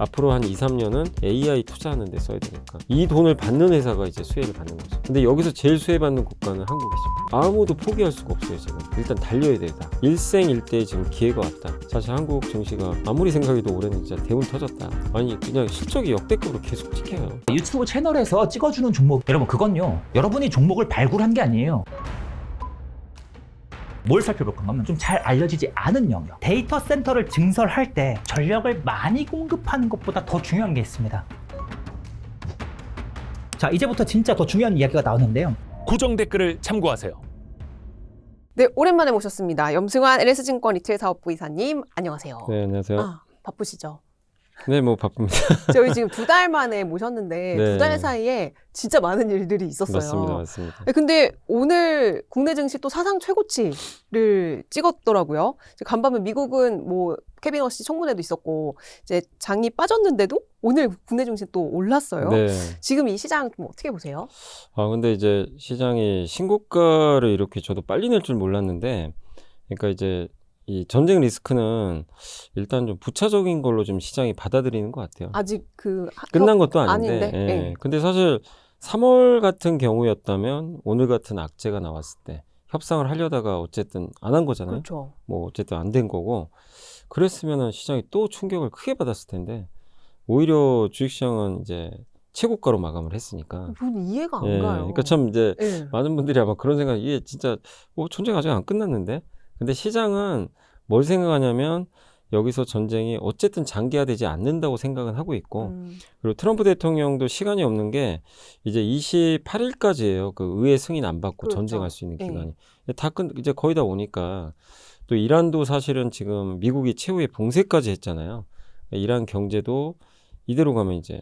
앞으로 한 2, 3년은 AI 투자하는 데 써야 되니까 이 돈을 받는 회사가 이제 수혜를 받는 거죠. 근데 여기서 제일 수혜받는 국가는 한국이죠. 아무도 포기할 수가 없어요. 지금 일단 달려야 되다. 일생일대에 지금 기회가 왔다. 사실 한국 증시가 아무리 생각해도 올해는 진짜 대운 터졌다. 아니 그냥 실적이 역대급으로 계속 찍혀요. 유튜브 채널에서 찍어주는 종목, 여러분 그건요, 여러분이 종목을 발굴한 게 아니에요. 뭘 살펴볼 건가 하면 좀 잘 알려지지 않은 영역, 데이터 센터를 증설할 때 전력을 많이 공급하는 것보다 더 중요한 게 있습니다. 자, 이제부터 진짜 더 중요한 이야기가 나오는데요. 고정 댓글을 참고하세요. 네, 오랜만에 모셨습니다. 염승환 LS증권 리테일 사업부 이사님, 안녕하세요. 네, 안녕하세요. 바쁘시죠? 네, 뭐 바쁩니다. 저희 지금 2달 만에 모셨는데 네. 2달 사이에 진짜 많은 일들이 있었어요. 맞습니다. 네, 근데 오늘 국내 증시 또 사상 최고치를 찍었더라고요. 이제 간밤에 미국은 뭐 케빈 허시 청문회도 있었고 이제 장이 빠졌는데도 오늘 국내 증시 또 올랐어요. 네. 지금 이 시장 좀 어떻게 보세요? 근데 이제 시장이 신고가를 이렇게 저도 빨리 낼 줄 몰랐는데, 그러니까 이제 이 전쟁 리스크는 일단 좀 부차적인 걸로 좀 시장이 받아들이는 것 같아요. 아직 끝난 것도 아닌데. 예. 네. 근데 사실 3월 같은 경우였다면 오늘 같은 악재가 나왔을 때 협상을 하려다가 어쨌든 안 한 거잖아요. 그렇죠. 뭐 어쨌든 안 된 거고, 그랬으면은 시장이 또 충격을 크게 받았을 텐데 오히려 주식시장은 이제 최고가로 마감을 했으니까. 저는 이해가 안 예, 가요. 그러니까 참 이제 예. 많은 분들이 아마 그런 생각, 이게 진짜 전쟁 아직 안 끝났는데. 근데 시장은 뭘 생각하냐면 여기서 전쟁이 어쨌든 장기화되지 않는다고 생각은 하고 있고, 그리고 트럼프 대통령도 시간이 없는 게 이제 28일까지예요. 그 의회 승인 안 받고 그렇죠. 전쟁할 수 있는 네. 기간이. 이제 거의 다 오니까. 또 이란도 사실은 지금 미국이 최후의 봉쇄까지 했잖아요. 이란 경제도 이대로 가면 이제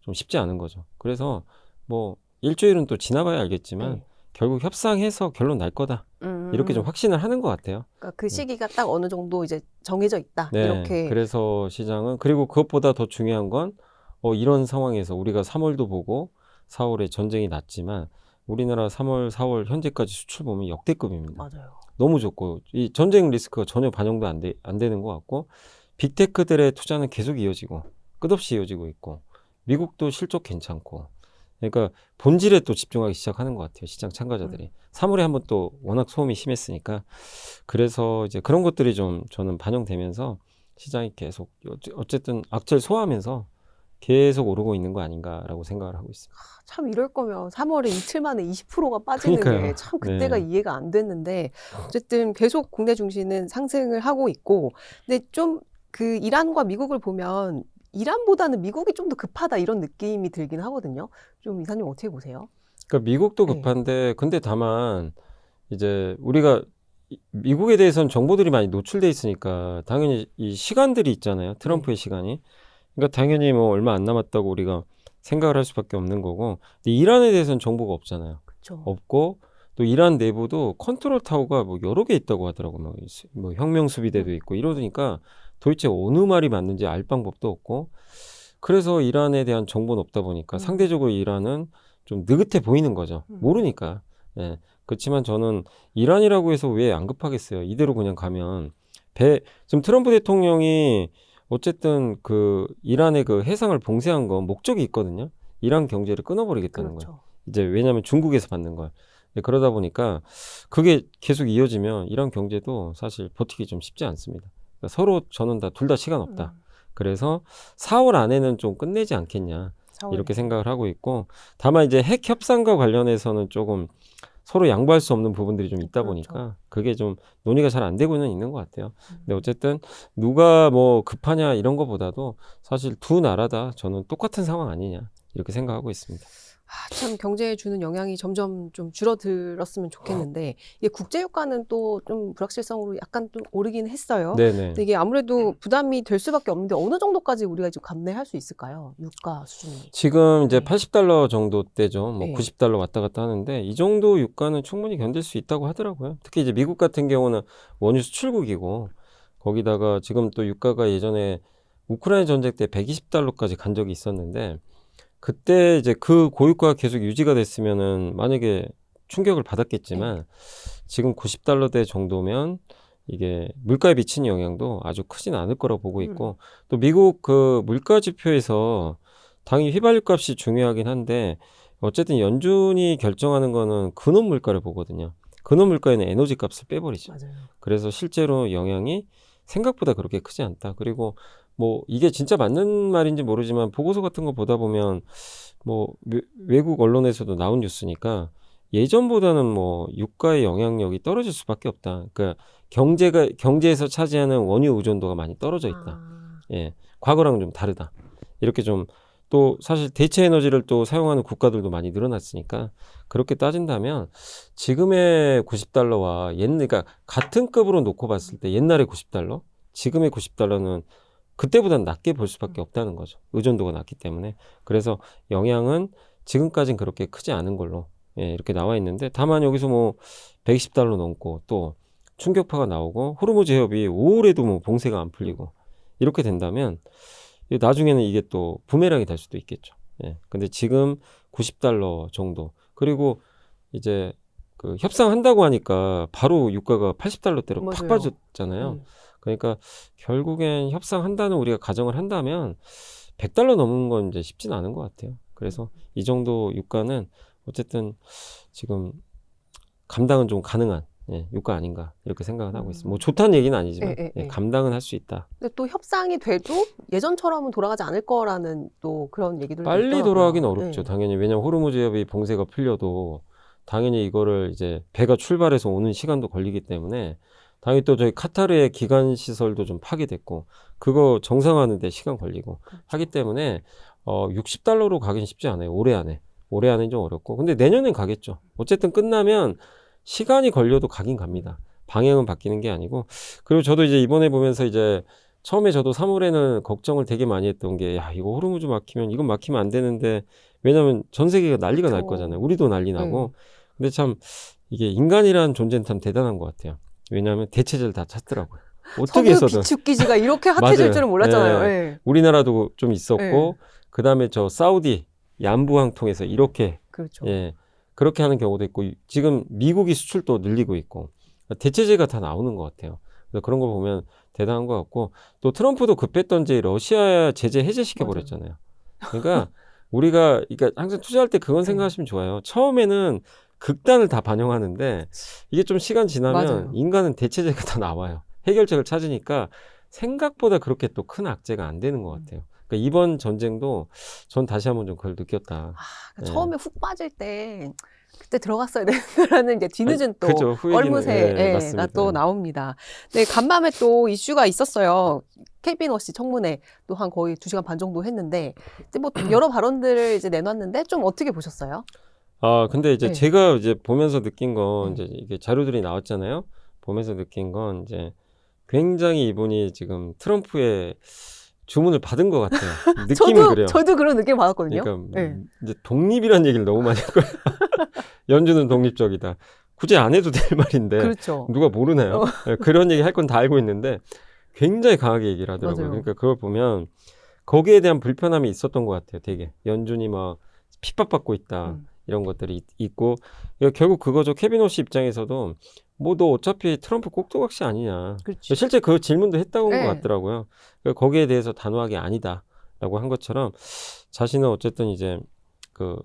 좀 쉽지 않은 거죠. 그래서 뭐 일주일은 또 지나봐야 알겠지만 네. 결국 협상해서 결론 날 거다. 이렇게 좀 확신을 하는 것 같아요. 그러니까 그 시기가 딱 어느 정도 이제 정해져 있다. 네. 이렇게. 그래서 시장은, 그리고 그것보다 더 중요한 건 이런 상황에서 우리가 3월도 보고 4월에 전쟁이 났지만 우리나라 3월, 4월 현재까지 수출 보면 역대급입니다. 맞아요. 너무 좋고, 이 전쟁 리스크가 전혀 반영도 안 되는 것 같고, 빅테크들의 투자는 계속 이어지고 끝없이 이어지고 있고, 미국도 실적 괜찮고, 그러니까 본질에 또 집중하기 시작하는 것 같아요. 시장 참가자들이. 3월에 한번 또 워낙 소음이 심했으니까. 그래서 이제 그런 것들이 좀 저는 반영되면서 시장이 계속 어쨌든 악재를 소화하면서 계속 오르고 있는 거 아닌가라고 생각을 하고 있습니다. 참 이럴 거면 3월에 이틀 만에 20%가 빠지는 그러니까요. 게 참 그때가 네. 이해가 안 됐는데 어쨌든 계속 국내 증시는 상승을 하고 있고, 근데 좀 그 이란과 미국을 보면 이란보다는 미국이 좀 더 급하다 이런 느낌이 들긴 하거든요. 좀 이사님 어떻게 보세요? 그러니까 미국도 네. 급한데, 근데 다만 이제 우리가 미국에 대해서는 정보들이 많이 노출돼 있으니까 당연히 이 시간들이 있잖아요. 트럼프의 시간이. 그러니까 당연히 뭐 얼마 안 남았다고 우리가 생각을 할 수밖에 없는 거고, 근데 이란에 대해서는 정보가 없잖아요. 그렇죠. 없고, 또 이란 내부도 컨트롤 타워가 뭐 여러 개 있다고 하더라고요. 뭐 혁명 수비대도 있고 이러니까 도대체 어느 말이 맞는지 알 방법도 없고, 그래서 이란에 대한 정보는 없다 보니까 상대적으로 이란은 좀 느긋해 보이는 거죠. 모르니까. 예. 그렇지만 저는 이란이라고 해서 왜 안 급하겠어요. 이대로 그냥 가면 지금 트럼프 대통령이 어쨌든 그 이란의 그 해상을 봉쇄한 건 목적이 있거든요. 이란 경제를 끊어버리겠다는 거예요. 그렇죠. 이제 왜냐하면 중국에서 받는 걸. 그러다 보니까 그게 계속 이어지면 이란 경제도 사실 버티기 좀 쉽지 않습니다. 그러니까 서로 저는 둘 다 시간 없다. 그래서 4월 안에는 좀 끝내지 않겠냐 이렇게 생각을 하고 있고, 다만 이제 핵 협상과 관련해서는 조금 서로 양보할 수 없는 부분들이 좀 있다 보니까 그게 좀 논의가 잘 안 되고는 있는 것 같아요. 근데 어쨌든 누가 뭐 급하냐 이런 거보다도 사실 두 나라 다 저는 똑같은 상황 아니냐 이렇게 생각하고 있습니다. 참 경제에 주는 영향이 점점 좀 줄어들었으면 좋겠는데, 이게 국제 유가는 또 좀 불확실성으로 약간 좀 오르긴 했어요. 네네. 근데 이게 아무래도 부담이 될 수밖에 없는데 어느 정도까지 우리가 지금 감내할 수 있을까요? 유가 수준이. 지금 이제 네. 80달러 정도 대죠. 뭐 네. 90달러 왔다 갔다 하는데 이 정도 유가는 충분히 견딜 수 있다고 하더라고요. 특히 이제 미국 같은 경우는 원유 수출국이고, 거기다가 지금 또 유가가 예전에 우크라이나 전쟁 때 120달러까지 간 적이 있었는데, 그때 이제 그 고유가가 계속 유지가 됐으면은 만약에 충격을 받았겠지만 지금 90달러대 정도면 이게 물가에 미치는 영향도 아주 크진 않을 거라고 보고 있고 또 미국 그 물가 지표에서 당연히 휘발유 값이 중요하긴 한데 어쨌든 연준이 결정하는 거는 근원 물가를 보거든요. 근원 물가에는 에너지 값을 빼버리죠. 맞아요. 그래서 그래서 실제로 영향이 생각보다 그렇게 크지 않다. 그리고 뭐 이게 진짜 맞는 말인지 모르지만 보고서 같은 거 보다 보면 뭐 외국 언론에서도 나온 뉴스니까 예전보다는 뭐 유가의 영향력이 떨어질 수밖에 없다. 그러니까 경제에서 차지하는 원유 의존도가 많이 떨어져 있다. 아, 예, 과거랑 좀 다르다. 이렇게 좀 또 사실 대체 에너지를 또 사용하는 국가들도 많이 늘어났으니까 그렇게 따진다면 지금의 90달러와 그러니까 같은 급으로 놓고 봤을 때 옛날의 90달러, 지금의 90달러는 그때보다는 낮게 볼 수밖에 없다는 거죠. 의존도가 낮기 때문에. 그래서 영향은 지금까지는 그렇게 크지 않은 걸로 예, 이렇게 나와 있는데 다만 여기서 뭐 120달러 넘고 또 충격파가 나오고 호르무즈 해협이 5월에도 뭐 봉쇄가 안 풀리고 이렇게 된다면 나중에는 이게 또 부메랑이 될 수도 있겠죠. 예. 근데 지금 90달러 정도. 그리고 이제 그 협상한다고 하니까 바로 유가가 80달러대로 팍 맞아요. 빠졌잖아요. 그러니까 결국엔 협상한다는 우리가 가정을 한다면 100달러 넘는 건 이제 쉽진 않은 것 같아요. 그래서 이 정도 유가는 어쨌든 지금 감당은 좀 가능한 예, 유가 아닌가 이렇게 생각을 하고 있습니다. 뭐 좋다는 얘기는 아니지만 예, 예, 예, 예. 감당은 할 수 있다. 근데 또 협상이 돼도 예전처럼은 돌아가지 않을 거라는 또 그런 얘기들도 빨리 있더라고요. 돌아가긴 어렵죠. 예. 당연히 왜냐면 호르무즈 해협이 봉쇄가 풀려도 당연히 이거를 이제 배가 출발해서 오는 시간도 걸리기 때문에 당연히 또 저희 카타르의 기간 시설도 좀 파괴됐고 그거 정상화하는데 시간 걸리고 하기 때문에 60달러로 가긴 쉽지 않아요. 올해 안에 좀 어렵고 근데 내년엔 가겠죠. 어쨌든 끝나면 시간이 걸려도 가긴 갑니다. 방향은 바뀌는 게 아니고 그리고 저도 이제 이번에 보면서 이제 처음에 저도 3월에는 걱정을 되게 많이 했던 게 야 이거 호르무즈 막히면 이건 막히면 안 되는데 왜냐면 전 세계가 난리가 날 그렇죠. 거잖아요. 우리도 난리 나고 근데 참 이게 인간이라는 존재는 참 대단한 것 같아요. 왜냐하면 대체제를 다 찾더라고요. 어떻게 석유 해서든 비축기지가 이렇게 핫해질 맞아요. 줄은 몰랐잖아요. 예. 예. 우리나라도 좀 있었고 예. 그 다음에 저 사우디 얀부항 통해서 이렇게 그렇죠. 예 그렇게 하는 경우도 있고 지금 미국이 수출도 늘리고 있고 대체제가 다 나오는 것 같아요. 그래서 그런 거 보면 대단한 것 같고 또 트럼프도 급했던지 러시아 제재 해제시켜 버렸잖아요. 그러니까 우리가 그러니까 항상 투자할 때 그건 생각하시면 좋아요. 처음에는 극단을 다 반영하는데 이게 좀 시간 지나면 맞아요. 인간은 대체제가 다 나와요. 해결책을 찾으니까 생각보다 그렇게 또 큰 악재가 안 되는 것 같아요. 그러니까 이번 전쟁도 전 다시 한번 좀 그걸 느꼈다. 그러니까 예. 처음에 훅 빠질 때 그때 들어갔어야 되는다라는 이제 뒤늦은 또 그죠. 후회기는, 예, 얼무새가 맞습니다. 또 나옵니다. 네, 간밤에 또 이슈가 있었어요. 케빈 워시 청문회 또 한 거의 2시간 반 정도 했는데 이제 뭐 여러 발언들을 이제 내놨는데 좀 어떻게 보셨어요? 근데 이제 네. 제가 이제 보면서 느낀 건 네. 이제 이게 자료들이 나왔잖아요. 보면서 느낀 건 이제 굉장히 이분이 지금 트럼프의 주문을 받은 것 같아요. 느낌은 그래요. 저도 그런 느낌 받았거든요. 그러니까 네. 이제 독립이라는 얘기를 너무 많이 할 거예요. 연준은 독립적이다. 굳이 안 해도 될 말인데 그렇죠. 누가 모르나요? 네, 그런 얘기 할 건 다 알고 있는데 굉장히 강하게 얘기를 하더라고요. 맞아요. 그러니까 그걸 보면 거기에 대한 불편함이 있었던 것 같아요. 되게 연준이 막 핍박받고 있다. 이런 것들이 있고 결국 그거죠. 케빈 워시 입장에서도 뭐 너 어차피 트럼프 꼭두각시 아니냐. 그렇죠. 실제 그 질문도 했다고 한 네. 것 같더라고요. 그러니까 거기에 대해서 단호하게 아니다라고 한 것처럼 자신은 어쨌든 이제 그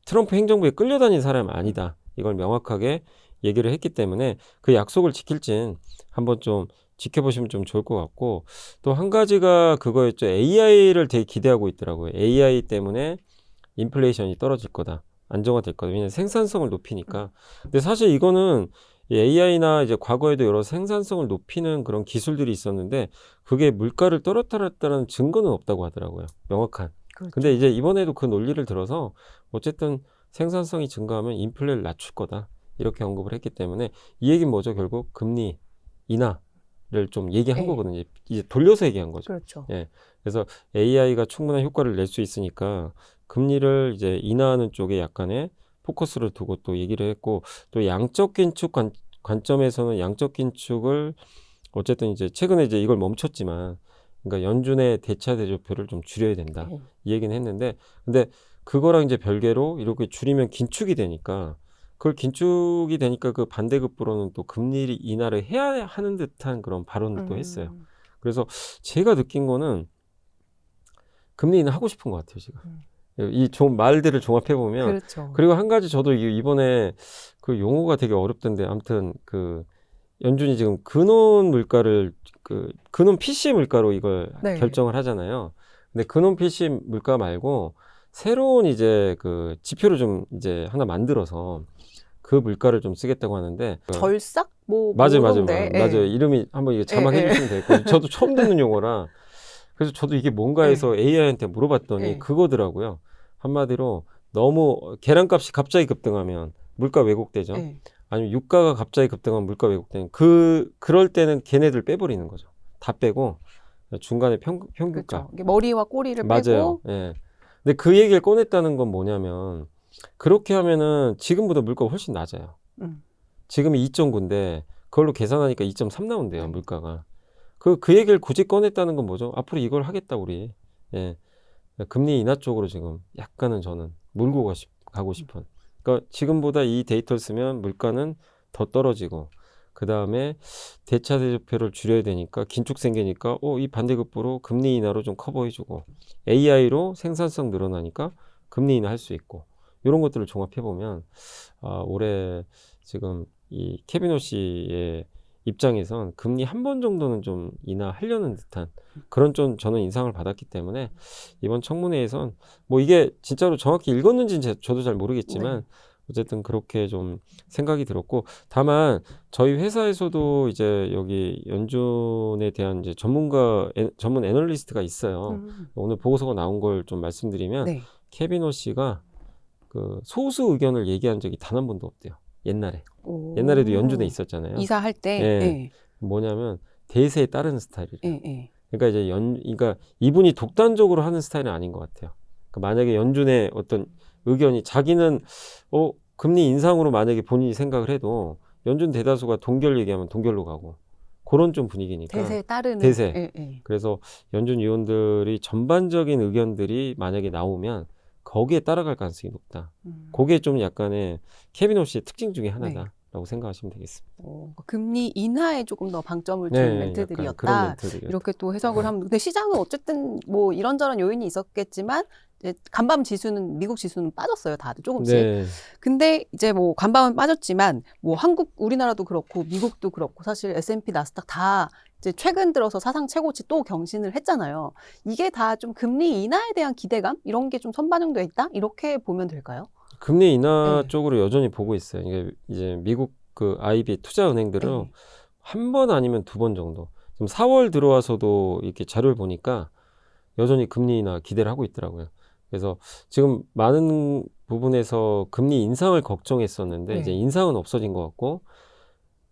트럼프 행정부에 끌려다닌 사람이 아니다. 이걸 명확하게 얘기를 했기 때문에 그 약속을 지킬진 한번 좀 지켜보시면 좀 좋을 것 같고 또 한 가지가 그거였죠. AI를 되게 기대하고 있더라고요. AI 때문에 인플레이션이 떨어질 거다. 안정화될 거다. 왜냐하면 생산성을 높이니까. 근데 사실 이거는 AI나 이제 과거에도 여러 생산성을 높이는 그런 기술들이 있었는데 그게 물가를 떨어뜨렸다는 증거는 없다고 하더라고요. 명확한. 그렇죠. 근데 이제 이번에도 그 논리를 들어서 어쨌든 생산성이 증가하면 인플레를 낮출 거다. 이렇게 언급을 했기 때문에 이 얘기는 뭐죠? 결국 금리 인하를 좀 얘기한 네. 거거든요. 이제 돌려서 얘기한 거죠. 그렇죠. 예. 그래서 AI가 충분한 효과를 낼 수 있으니까 금리를 이제 인하하는 쪽에 약간의 포커스를 두고 또 얘기를 했고 또 양적 긴축 관점에서는 양적 긴축을 어쨌든 이제 최근에 이제 이걸 멈췄지만 그러니까 연준의 대차 대조표를 좀 줄여야 된다. 이 얘기는 했는데 근데 그거랑 이제 별개로 이렇게 줄이면 긴축이 되니까 그걸 긴축이 되니까 그 반대급부로는 또 금리 인하를 해야 하는 듯한 그런 발언을 또 했어요. 그래서 제가 느낀 거는 금리 인하 하고 싶은 것 같아요, 지금. 이 좀 말들을 종합해 보면. 그렇죠. 그리고 한 가지 저도 이번에 그 용어가 되게 어렵던데, 아무튼 그 연준이 지금 근원 물가를 근원 PC 물가로 이걸 네. 결정을 하잖아요. 근데 근원 PC 물가 말고 새로운 이제 그 지표를 좀 이제 하나 만들어서 그 물가를 좀 쓰겠다고 하는데. 절삭 뭐 맞아요. 그런데, 예. 맞아요. 이름이 한번 이게 자막해 예, 예. 주시면 되겠고, 저도 처음 듣는 용어라. 그래서 저도 이게 뭔가 해서 AI한테 물어봤더니 예. 그거더라고요. 한마디로 너무 계란값이 갑자기 급등하면 물가 왜곡되죠. 예. 아니면 유가가 갑자기 급등하면 물가 왜곡되는 그럴 때는 걔네들 빼버리는 거죠. 다 빼고 중간에 평균가. 그렇죠. 이게 머리와 꼬리를 맞아요. 빼고 예. 근데 그 얘기를 꺼냈다는 건 뭐냐면, 그렇게 하면은 지금보다 물가가 훨씬 낮아요. 지금이 2.9인데 그걸로 계산하니까 2.3 나온대요, 물가가. 그 얘기를 굳이 꺼냈다는 건 뭐죠? 앞으로 이걸 하겠다, 우리. 예. 금리 인하 쪽으로 지금 약간은 저는 몰고 가고 싶은. 그러니까 지금보다 이 데이터를 쓰면 물가는 더 떨어지고, 그 다음에 대차 대조표를 줄여야 되니까 긴축 생기니까 이 반대급부로 금리 인하로 좀 커버해주고, AI로 생산성 늘어나니까 금리 인하 할 수 있고, 이런 것들을 종합해 보면 올해 지금 이 케빈 오씨의 입장에선 금리 한 번 정도는 좀 인하하려는 듯한 그런 좀 저는 인상을 받았기 때문에, 이번 청문회에선 뭐 이게 진짜로 정확히 읽었는지는 저도 잘 모르겠지만 어쨌든 그렇게 좀 생각이 들었고, 다만 저희 회사에서도 이제 여기 연준에 대한 이제 전문 애널리스트가 있어요. 오늘 보고서가 나온 걸 좀 말씀드리면, 네. 케빈 오씨가 그 소수 의견을 얘기한 적이 단 한 번도 없대요. 옛날에도 연준에 있었잖아요. 이사할 때. 예. 예. 뭐냐면 대세에 따르는 스타일이에요. 예. 그러니까 이제 그러니까 이분이 독단적으로 하는 스타일은 아닌 것 같아요. 그러니까 만약에 연준의 어떤 의견이, 자기는 금리 인상으로 만약에 본인이 생각을 해도 연준 대다수가 동결 얘기하면 동결로 가고, 그런 좀 분위기니까. 대세에 따르는. 대세. 예. 그래서 연준 위원들이 전반적인 의견들이 만약에 나오면 거기에 따라갈 가능성이 높다. 그게 좀 약간의 케빈 오씨의 특징 중에 하나다라고 생각하시면 되겠습니다. 금리 인하에 조금 더 방점을 둔 약간 멘트들이었다. 그런 멘트들이었다. 이렇게 또 해석을 하면, 근데 시장은 어쨌든 뭐 이런저런 요인이 있었겠지만 이제 간밤 지수는, 미국 지수는 빠졌어요, 다들 조금씩. 네. 근데 이제 뭐 간밤은 빠졌지만 뭐 우리나라도 그렇고 미국도 그렇고 사실 S&P 나스닥 다 이제 최근 들어서 사상 최고치 또 경신을 했잖아요. 이게 다 좀 금리 인하에 대한 기대감 이런 게 좀 선반영돼 있다, 이렇게 보면 될까요? 금리 인하 네. 쪽으로 여전히 보고 있어요. 이게 이제 미국 그 IB 투자은행들은 네. 한 번 아니면 두 번 정도. 지금 4월 들어와서도 이렇게 자료를 보니까 여전히 금리 인하 기대를 하고 있더라고요. 그래서 지금 많은 부분에서 금리 인상을 걱정했었는데 이제 인상은 없어진 것 같고,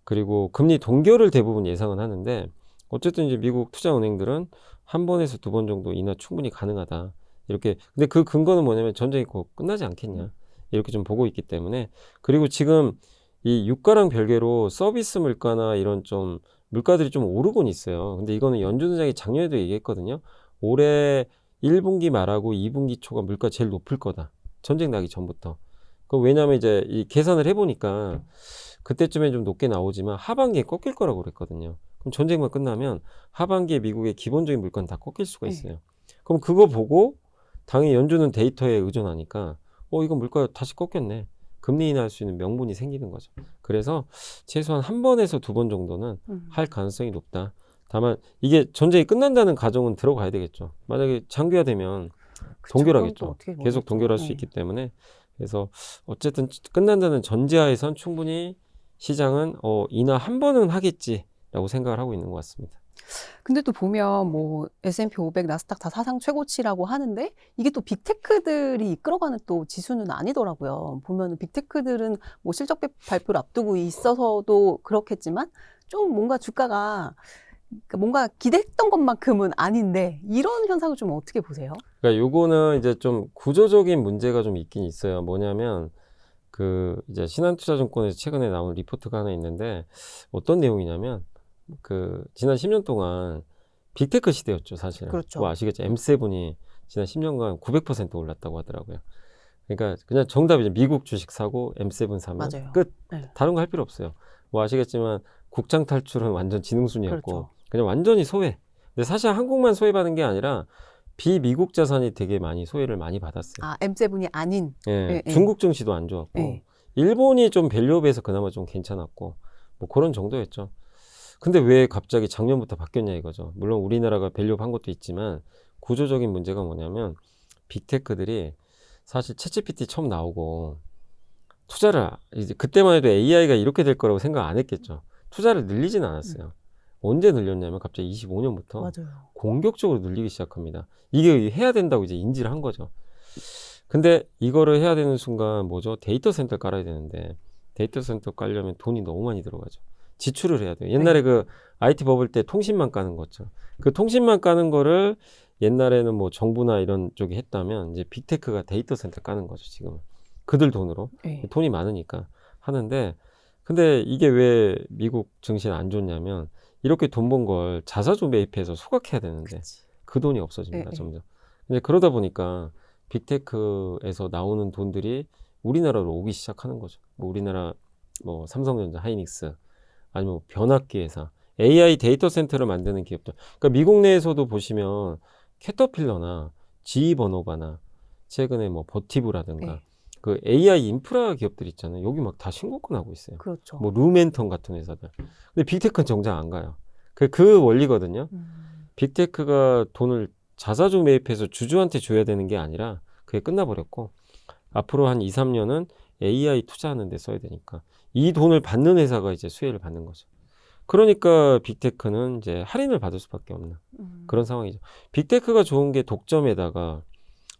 그리고 금리 동결을 대부분 예상은 하는데, 어쨌든 이제 미국 투자은행들은 한 번에서 두 번 정도 인하 충분히 가능하다. 이렇게. 근데 그 근거는 뭐냐면 전쟁이 곧 끝나지 않겠냐. 이렇게 좀 보고 있기 때문에. 그리고 지금 이 유가랑 별개로 서비스 물가나 이런 좀 물가들이 좀 오르곤 있어요. 근데 이거는 연준 의장이 작년에도 얘기했거든요. 올해 1분기 말하고 2분기 초가 물가 제일 높을 거다. 전쟁 나기 전부터. 왜냐하면 이제 이 계산을 해보니까 그때쯤엔 좀 높게 나오지만 하반기에 꺾일 거라고 그랬거든요. 그럼 전쟁만 끝나면 하반기에 미국의 기본적인 물가는 다 꺾일 수가 있어요. 그럼 그거 보고 당연히 연준은 데이터에 의존하니까 이거 물가 다시 꺾였네. 금리 인하할 수 있는 명분이 생기는 거죠. 그래서 최소한 한 번에서 두 번 정도는 할 가능성이 높다. 다만 이게 전쟁이 끝난다는 가정은 들어가야 되겠죠. 만약에 장기화되면 동결하겠죠. 계속 동결할 수 있기 때문에. 그래서 어쨌든 끝난다는 전제하에선 충분히 시장은 인하 한 번은 하겠지라고 생각을 하고 있는 것 같습니다. 근데 또 보면 뭐 S&P 500, 나스닥 다 사상 최고치라고 하는데 이게 또 빅테크들이 이끌어가는 또 지수는 아니더라고요. 보면 빅테크들은 뭐 실적 발표를 앞두고 있어서도 그렇겠지만 좀 뭔가 주가가 뭔가 기대했던 것만큼은 아닌데, 이런 현상을 좀 어떻게 보세요? 그러니까 요거는 이제 좀 구조적인 문제가 좀 있긴 있어요. 뭐냐면 그 이제 신한투자증권에서 최근에 나온 리포트가 하나 있는데, 어떤 내용이냐면 그 지난 10년 동안 빅테크 시대였죠, 사실은. 그렇죠. 뭐 아시겠죠? M7이 지난 10년간 900% 올랐다고 하더라고요. 그러니까 그냥 정답이죠. 미국 주식 사고 M7 사면 맞아요. 끝. 네. 다른 거 할 필요 없어요. 뭐 아시겠지만 국장 탈출은 완전 지능순이었고 그렇죠. 그냥 완전히 소외. 근데 사실 한국만 소외받은 게 아니라 비미국 자산이 되게 많이 소외를 많이 받았어요. 아, M7이 아닌. 예, 예, 예. 중국 증시도 안 좋았고 예. 일본이 좀 밸류업에서 그나마 좀 괜찮았고 뭐 그런 정도였죠. 근데 왜 갑자기 작년부터 바뀌었냐 이거죠. 물론 우리나라가 밸류업 한 것도 있지만 구조적인 문제가 뭐냐면 빅테크들이 사실 챗GPT 처음 나오고 투자를 이제 그때만 해도 AI가 이렇게 될 거라고 생각 안 했겠죠. 투자를 늘리진 않았어요. 언제 늘렸냐면 갑자기 25년부터 맞아요. 공격적으로 늘리기 시작합니다. 이게 해야 된다고 이제 인지를 한 거죠. 근데 이거를 해야 되는 순간 뭐죠? 데이터 센터 깔아야 되는데 데이터 센터 깔려면 돈이 너무 많이 들어가죠. 지출을 해야 돼요. 옛날에 그 IT 버블 때 통신만 까는 거죠. 그 통신만 까는 거를 옛날에는 뭐 정부나 이런 쪽이 했다면 이제 빅테크가 데이터 센터 까는 거죠, 지금. 그들 돈으로. 예. 돈이 많으니까 하는데 근데 이게 왜 미국 증시는 안 좋냐면 이렇게 돈 번 걸 자사주 매입해서 소각해야 되는데 그치. 그 돈이 없어집니다, 예, 예. 점점. 근데 그러다 보니까 빅테크에서 나오는 돈들이 우리나라로 오기 시작하는 거죠. 뭐 우리나라 뭐 삼성전자, 하이닉스 아니면 뭐 변압기 회사, AI 데이터 센터를 만드는 기업들. 그러니까 미국 내에서도 보시면 캐터필러나 GE 버노바나 최근에 뭐 버티브라든가 네. 그 AI 인프라 기업들 있잖아요. 여기 막 다 신고가 나고 있어요. 그렇죠. 뭐 루멘턴 같은 회사들. 근데 빅테크는 정작 안 가요. 그 원리거든요. 빅테크가 돈을 자사주 매입해서 주주한테 줘야 되는 게 아니라 그게 끝나버렸고 앞으로 한 2, 3년은 AI 투자하는 데 써야 되니까 이 돈을 받는 회사가 이제 수혜를 받는 거죠. 그러니까 빅테크는 이제 할인을 받을 수밖에 없는 그런 상황이죠. 빅테크가 좋은 게 독점에다가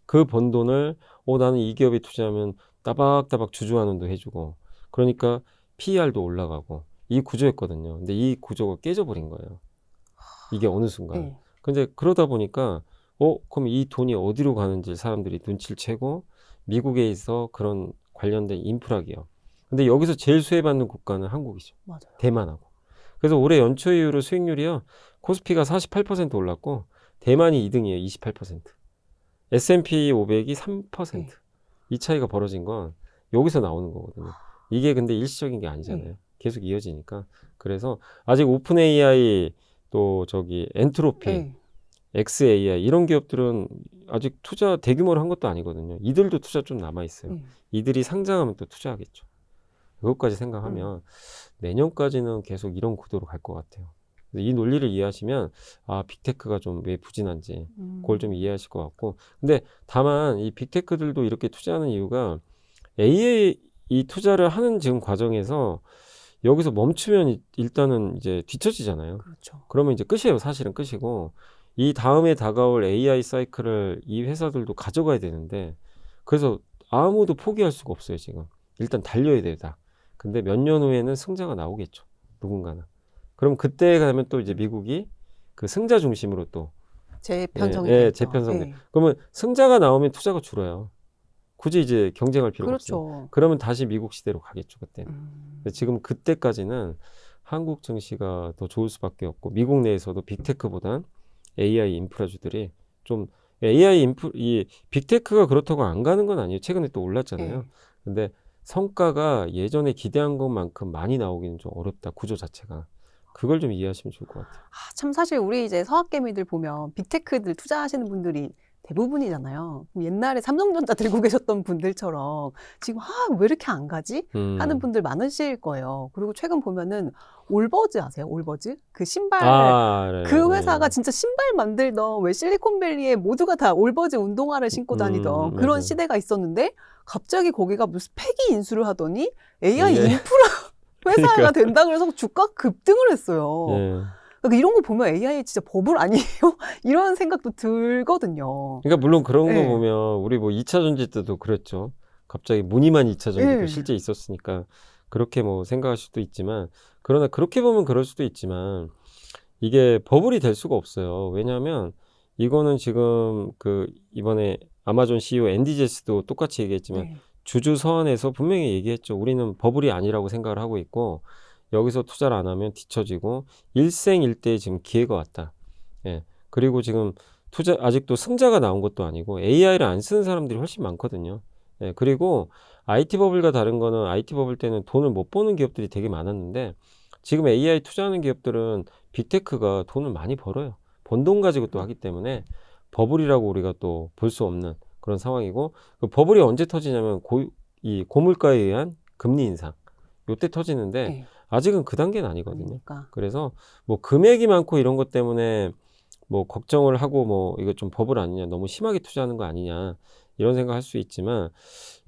그 번 돈을 나는 이 기업에 투자하면 따박따박 주주환원도 해주고 그러니까 PER도 올라가고 이 구조였거든요. 근데 이 구조가 깨져버린 거예요. 이게 어느 순간. 예. 근데 그러다 보니까 그럼 이 돈이 어디로 가는지 사람들이 눈치를 채고 미국에 있어 그런 관련된 인프라 기업. 근데 여기서 제일 수혜받는 국가는 한국이죠. 맞아요. 대만하고. 그래서 올해 연초 이후로 수익률이요. 코스피가 48% 올랐고 대만이 2등이에요. 28%. S&P 500이 3%. 네. 이 차이가 벌어진 건 여기서 나오는 거거든요. 이게 근데 일시적인 게 아니잖아요. 계속 이어지니까. 그래서 아직 오픈 AI 또 저기 엔트로피, 예. XAI 이런 기업들은 아직 투자 대규모로 한 것도 아니거든요. 이들도 투자 좀 남아 있어요. 예. 이들이 상장하면 또 투자하겠죠. 그것까지 생각하면 내년까지는 계속 이런 구도로 갈 것 같아요. 그래서 이 논리를 이해하시면 빅테크가 좀 왜 부진한지 그걸 좀 이해하실 것 같고 근데 다만 이 빅테크들도 이렇게 투자하는 이유가 AI 이 투자를 하는 지금 과정에서 여기서 멈추면 일단은 이제 뒤처지잖아요. 그렇죠. 그러면 이제 끝이에요. 사실은 끝이고 이 다음에 다가올 AI 사이클을 이 회사들도 가져가야 되는데 그래서 아무도 포기할 수가 없어요. 지금 일단 달려야 돼요. 다. 근데 몇 년 후에는 승자가 나오겠죠. 누군가는. 그럼 그때 가면 또 이제 미국이 그 승자 중심으로 또 재편성이 예, 되죠. 재편성돼. 예. 그러면 승자가 나오면 투자가 줄어요. 굳이 이제 경쟁할 필요가 없어요. 그렇죠. 그러면 다시 미국 시대로 가겠죠 그때. 음. 근데 지금 그때까지는 한국 증시가 더 좋을 수밖에 없고 미국 내에서도 빅테크보단 AI 인프라주들이 좀 이 빅테크가 그렇다고 안 가는 건 아니에요. 최근에 또 올랐잖아요. 예. 근데 성과가 예전에 기대한 것만큼 많이 나오기는 좀 어렵다. 구조 자체가. 그걸 좀 이해하시면 좋을 것 같아요. 참 사실 우리 이제 서학개미들 보면 빅테크들 투자하시는 분들이 대부분이잖아요. 그럼 옛날에 삼성전자 들고 계셨던 분들처럼 지금 왜 이렇게 안 가지? 하는 분들 많으실 거예요. 그리고 최근 보면은 올버즈 아세요? 올버즈? 그 신발 네, 그 회사가 진짜 신발 만들던 왜 실리콘밸리에 모두가 다 올버즈 운동화를 신고 다니던 그런 맞아요. 시대가 시대가 있었는데 갑자기 거기가 무슨 폐기 인수를 하더니 AI 예. 인프라 회사가 그러니까. 된다 그래서 주가 급등을 했어요. 예. 그러니까 이런 거 보면 AI 진짜 버블 아니에요? 이런 생각도 들거든요. 그러니까 물론 그런 거 예. 보면 우리 뭐 2차 전지 때도 그랬죠. 갑자기 무늬만 2차 전지가 예. 실제 있었으니까 그렇게 뭐 생각할 수도 있지만 그러나 그렇게 보면 그럴 수도 있지만 이게 버블이 될 수가 없어요. 왜냐하면 이거는 지금 그 이번에 아마존 CEO 앤디 제스도 똑같이 얘기했지만 네. 주주 서한에서 분명히 얘기했죠. 우리는 버블이 아니라고 생각을 하고 있고 여기서 투자를 안 하면 뒤처지고 일생일대에 지금 기회가 왔다. 예. 그리고 지금 아직도 승자가 나온 것도 아니고 AI를 안 쓰는 사람들이 훨씬 많거든요. 예, 그리고 IT 버블과 다른 거는 IT 버블 때는 돈을 못 버는 기업들이 되게 많았는데 지금 AI 투자하는 기업들은 빅테크가 돈을 많이 벌어요. 번 돈 가지고 또 하기 때문에 버블이라고 우리가 또 볼 수 없는 그런 상황이고 그 버블이 언제 터지냐면 이 고물가에 의한 금리 인상 요때 터지는데 네. 아직은 그 단계는 아니거든요. 그러니까. 그래서 뭐 금액이 많고 이런 것 때문에 뭐 걱정을 하고 뭐 이거 좀 버블 아니냐 너무 심하게 투자하는 거 아니냐 이런 생각할 수 있지만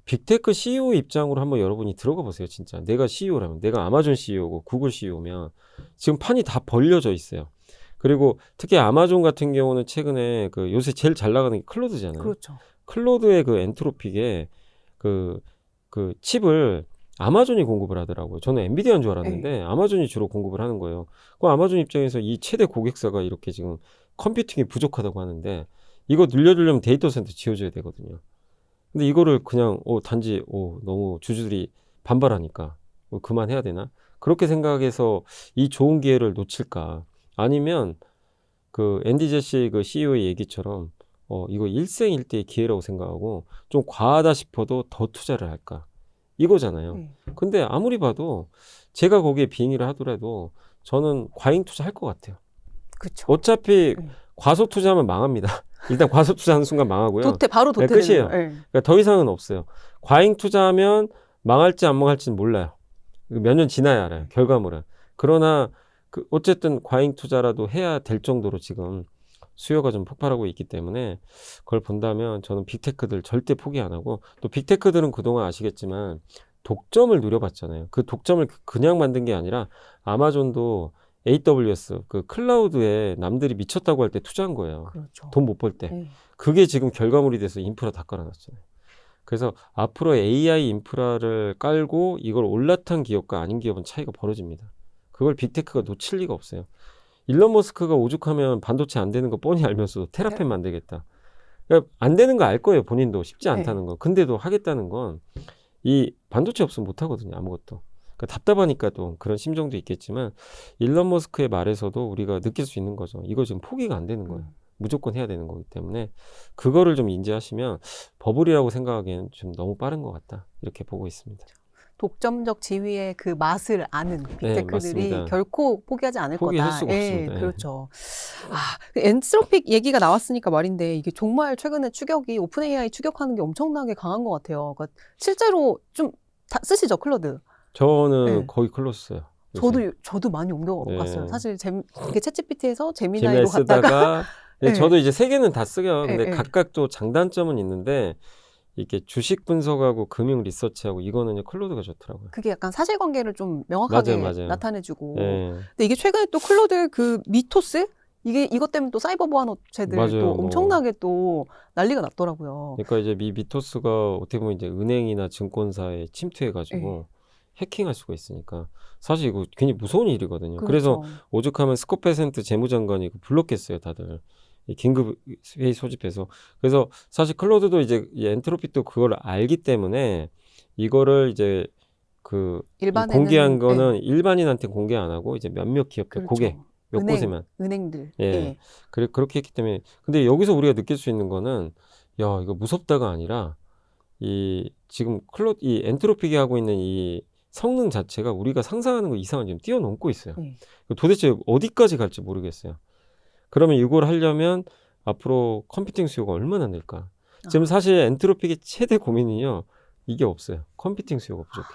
빅테크 CEO 입장으로 한번 여러분이 들어가 보세요. 진짜 내가 CEO라면 내가 아마존 CEO고 구글 CEO면 지금 판이 다 벌려져 있어요. 그리고 특히 아마존 같은 경우는 최근에 그 요새 제일 잘 나가는 게 클로드잖아요. 그렇죠. 클로드의 그 엔트로픽에 그 칩을 아마존이 공급을 하더라고요. 저는 엔비디아인 줄 알았는데 아마존이 주로 공급을 하는 거예요. 그 아마존 입장에서 이 최대 고객사가 이렇게 지금 컴퓨팅이 부족하다고 하는데 이거 늘려주려면 데이터 센터 지어줘야 되거든요. 근데 이거를 그냥 단지 너무 주주들이 반발하니까 그만해야 되나? 그렇게 생각해서 이 좋은 기회를 놓칠까? 아니면 그 앤디 제시 그 CEO의 얘기처럼 이거 일생일대의 기회라고 생각하고 좀 과하다 싶어도 더 투자를 할까? 이거잖아요. 근데 아무리 봐도 제가 거기에 빙의를 하더라도 저는 과잉 투자할 것 같아요. 그렇죠. 어차피 과소 투자하면 망합니다. 일단 과소 투자하는 순간 망하고요. 바로 네, 도태되는 끝이에요. 거예요. 그러니까 더 이상은 없어요. 과잉 투자하면 망할지 안 망할지는 몰라요. 몇 년 지나야 알아요. 결과물은. 그러나 어쨌든 과잉 투자라도 해야 될 정도로 지금 수요가 좀 폭발하고 있기 때문에 그걸 본다면 저는 빅테크들 절대 포기 안 하고 또 빅테크들은 그동안 아시겠지만 독점을 누려봤잖아요. 그 독점을 그냥 만든 게 아니라 아마존도 AWS 그 클라우드에 남들이 미쳤다고 할 때 투자한 거예요. 그렇죠. 돈 못 벌 때. 그게 지금 결과물이 돼서 인프라 다 깔아놨잖아요. 그래서 앞으로 AI 인프라를 깔고 이걸 올라탄 기업과 아닌 기업은 차이가 벌어집니다. 그걸 빅테크가 놓칠 리가 없어요. 일론 머스크가 오죽하면 반도체 안 되는 거 뻔히 알면서도 테라펜 만들겠다. 그러니까 안 되는 거 알 거예요. 본인도 쉽지 않다는 거. 근데도 하겠다는 건 이 반도체 없으면 못 하거든요. 아무것도. 그러니까 답답하니까 또 그런 심정도 있겠지만 일론 머스크의 말에서도 우리가 느낄 수 있는 거죠. 이거 지금 포기가 안 되는 거예요. 무조건 해야 되는 거기 때문에 그거를 좀 인지하시면 버블이라고 생각하기에는 좀 너무 빠른 것 같다. 이렇게 보고 있습니다. 독점적 지위의 그 맛을 아는 빅테크들이 맞습니다. 결코 포기하지 않을 포기할 거다. 수가 없습니다. 그렇죠. 엔트로픽 얘기가 나왔으니까 말인데 이게 정말 최근에 추격이 오픈 AI 추격하는 게 엄청나게 강한 것 같아요. 그러니까 실제로 좀 쓰시죠, 클로드? 저는 거의 클로즈 써요. 저도 많이 옮겨갔어요. 네. 사실 이렇게 챗GPT에서 제미나이로 제미나이로 갔다가 쓰다가 네. 저도 이제 세 개는 다 쓰요. 근데 네. 각각 또 장단점은 있는데 이게 주식 분석하고 금융 리서치하고 이거는요 클로드가 좋더라고요. 그게 약간 사실관계를 좀 명확하게 맞아요. 나타내주고. 네. 근데 이게 최근에 또 클로드 그 미토스 이것 때문에 또 사이버 보안 업체들 맞아요. 또 엄청나게 또 난리가 났더라고요. 그러니까 이제 미토스가 어떻게 보면 이제 은행이나 증권사에 침투해가지고 해킹할 수가 있으니까 사실 이거 굉장히 무서운 일이거든요. 그래서 그렇죠. 오죽하면 스코페센트 재무장관이 불렀겠어요, 다들. 이 긴급 회의 소집해서. 그래서 사실 클로드도 이제 이 엔트로픽도 그걸 알기 때문에 이거를 이제 공개한 거는 일반인한테 공개 안 하고 이제 몇몇 기업들, 그렇죠. 고객 몇 곳에만. 은행들. 그렇게 했기 때문에. 근데 여기서 우리가 느낄 수 있는 거는 야, 이거 무섭다가 아니라 지금 이 엔트로픽이 하고 있는 이 성능 자체가 우리가 상상하는 거 이상을 지금 뛰어넘고 있어요. 도대체 어디까지 갈지 모르겠어요. 그러면 이걸 하려면 앞으로 컴퓨팅 수요가 얼마나 늘까? 지금 사실 엔트로픽의 최대 고민이요. 이게 없어요. 컴퓨팅 수요가 부족해.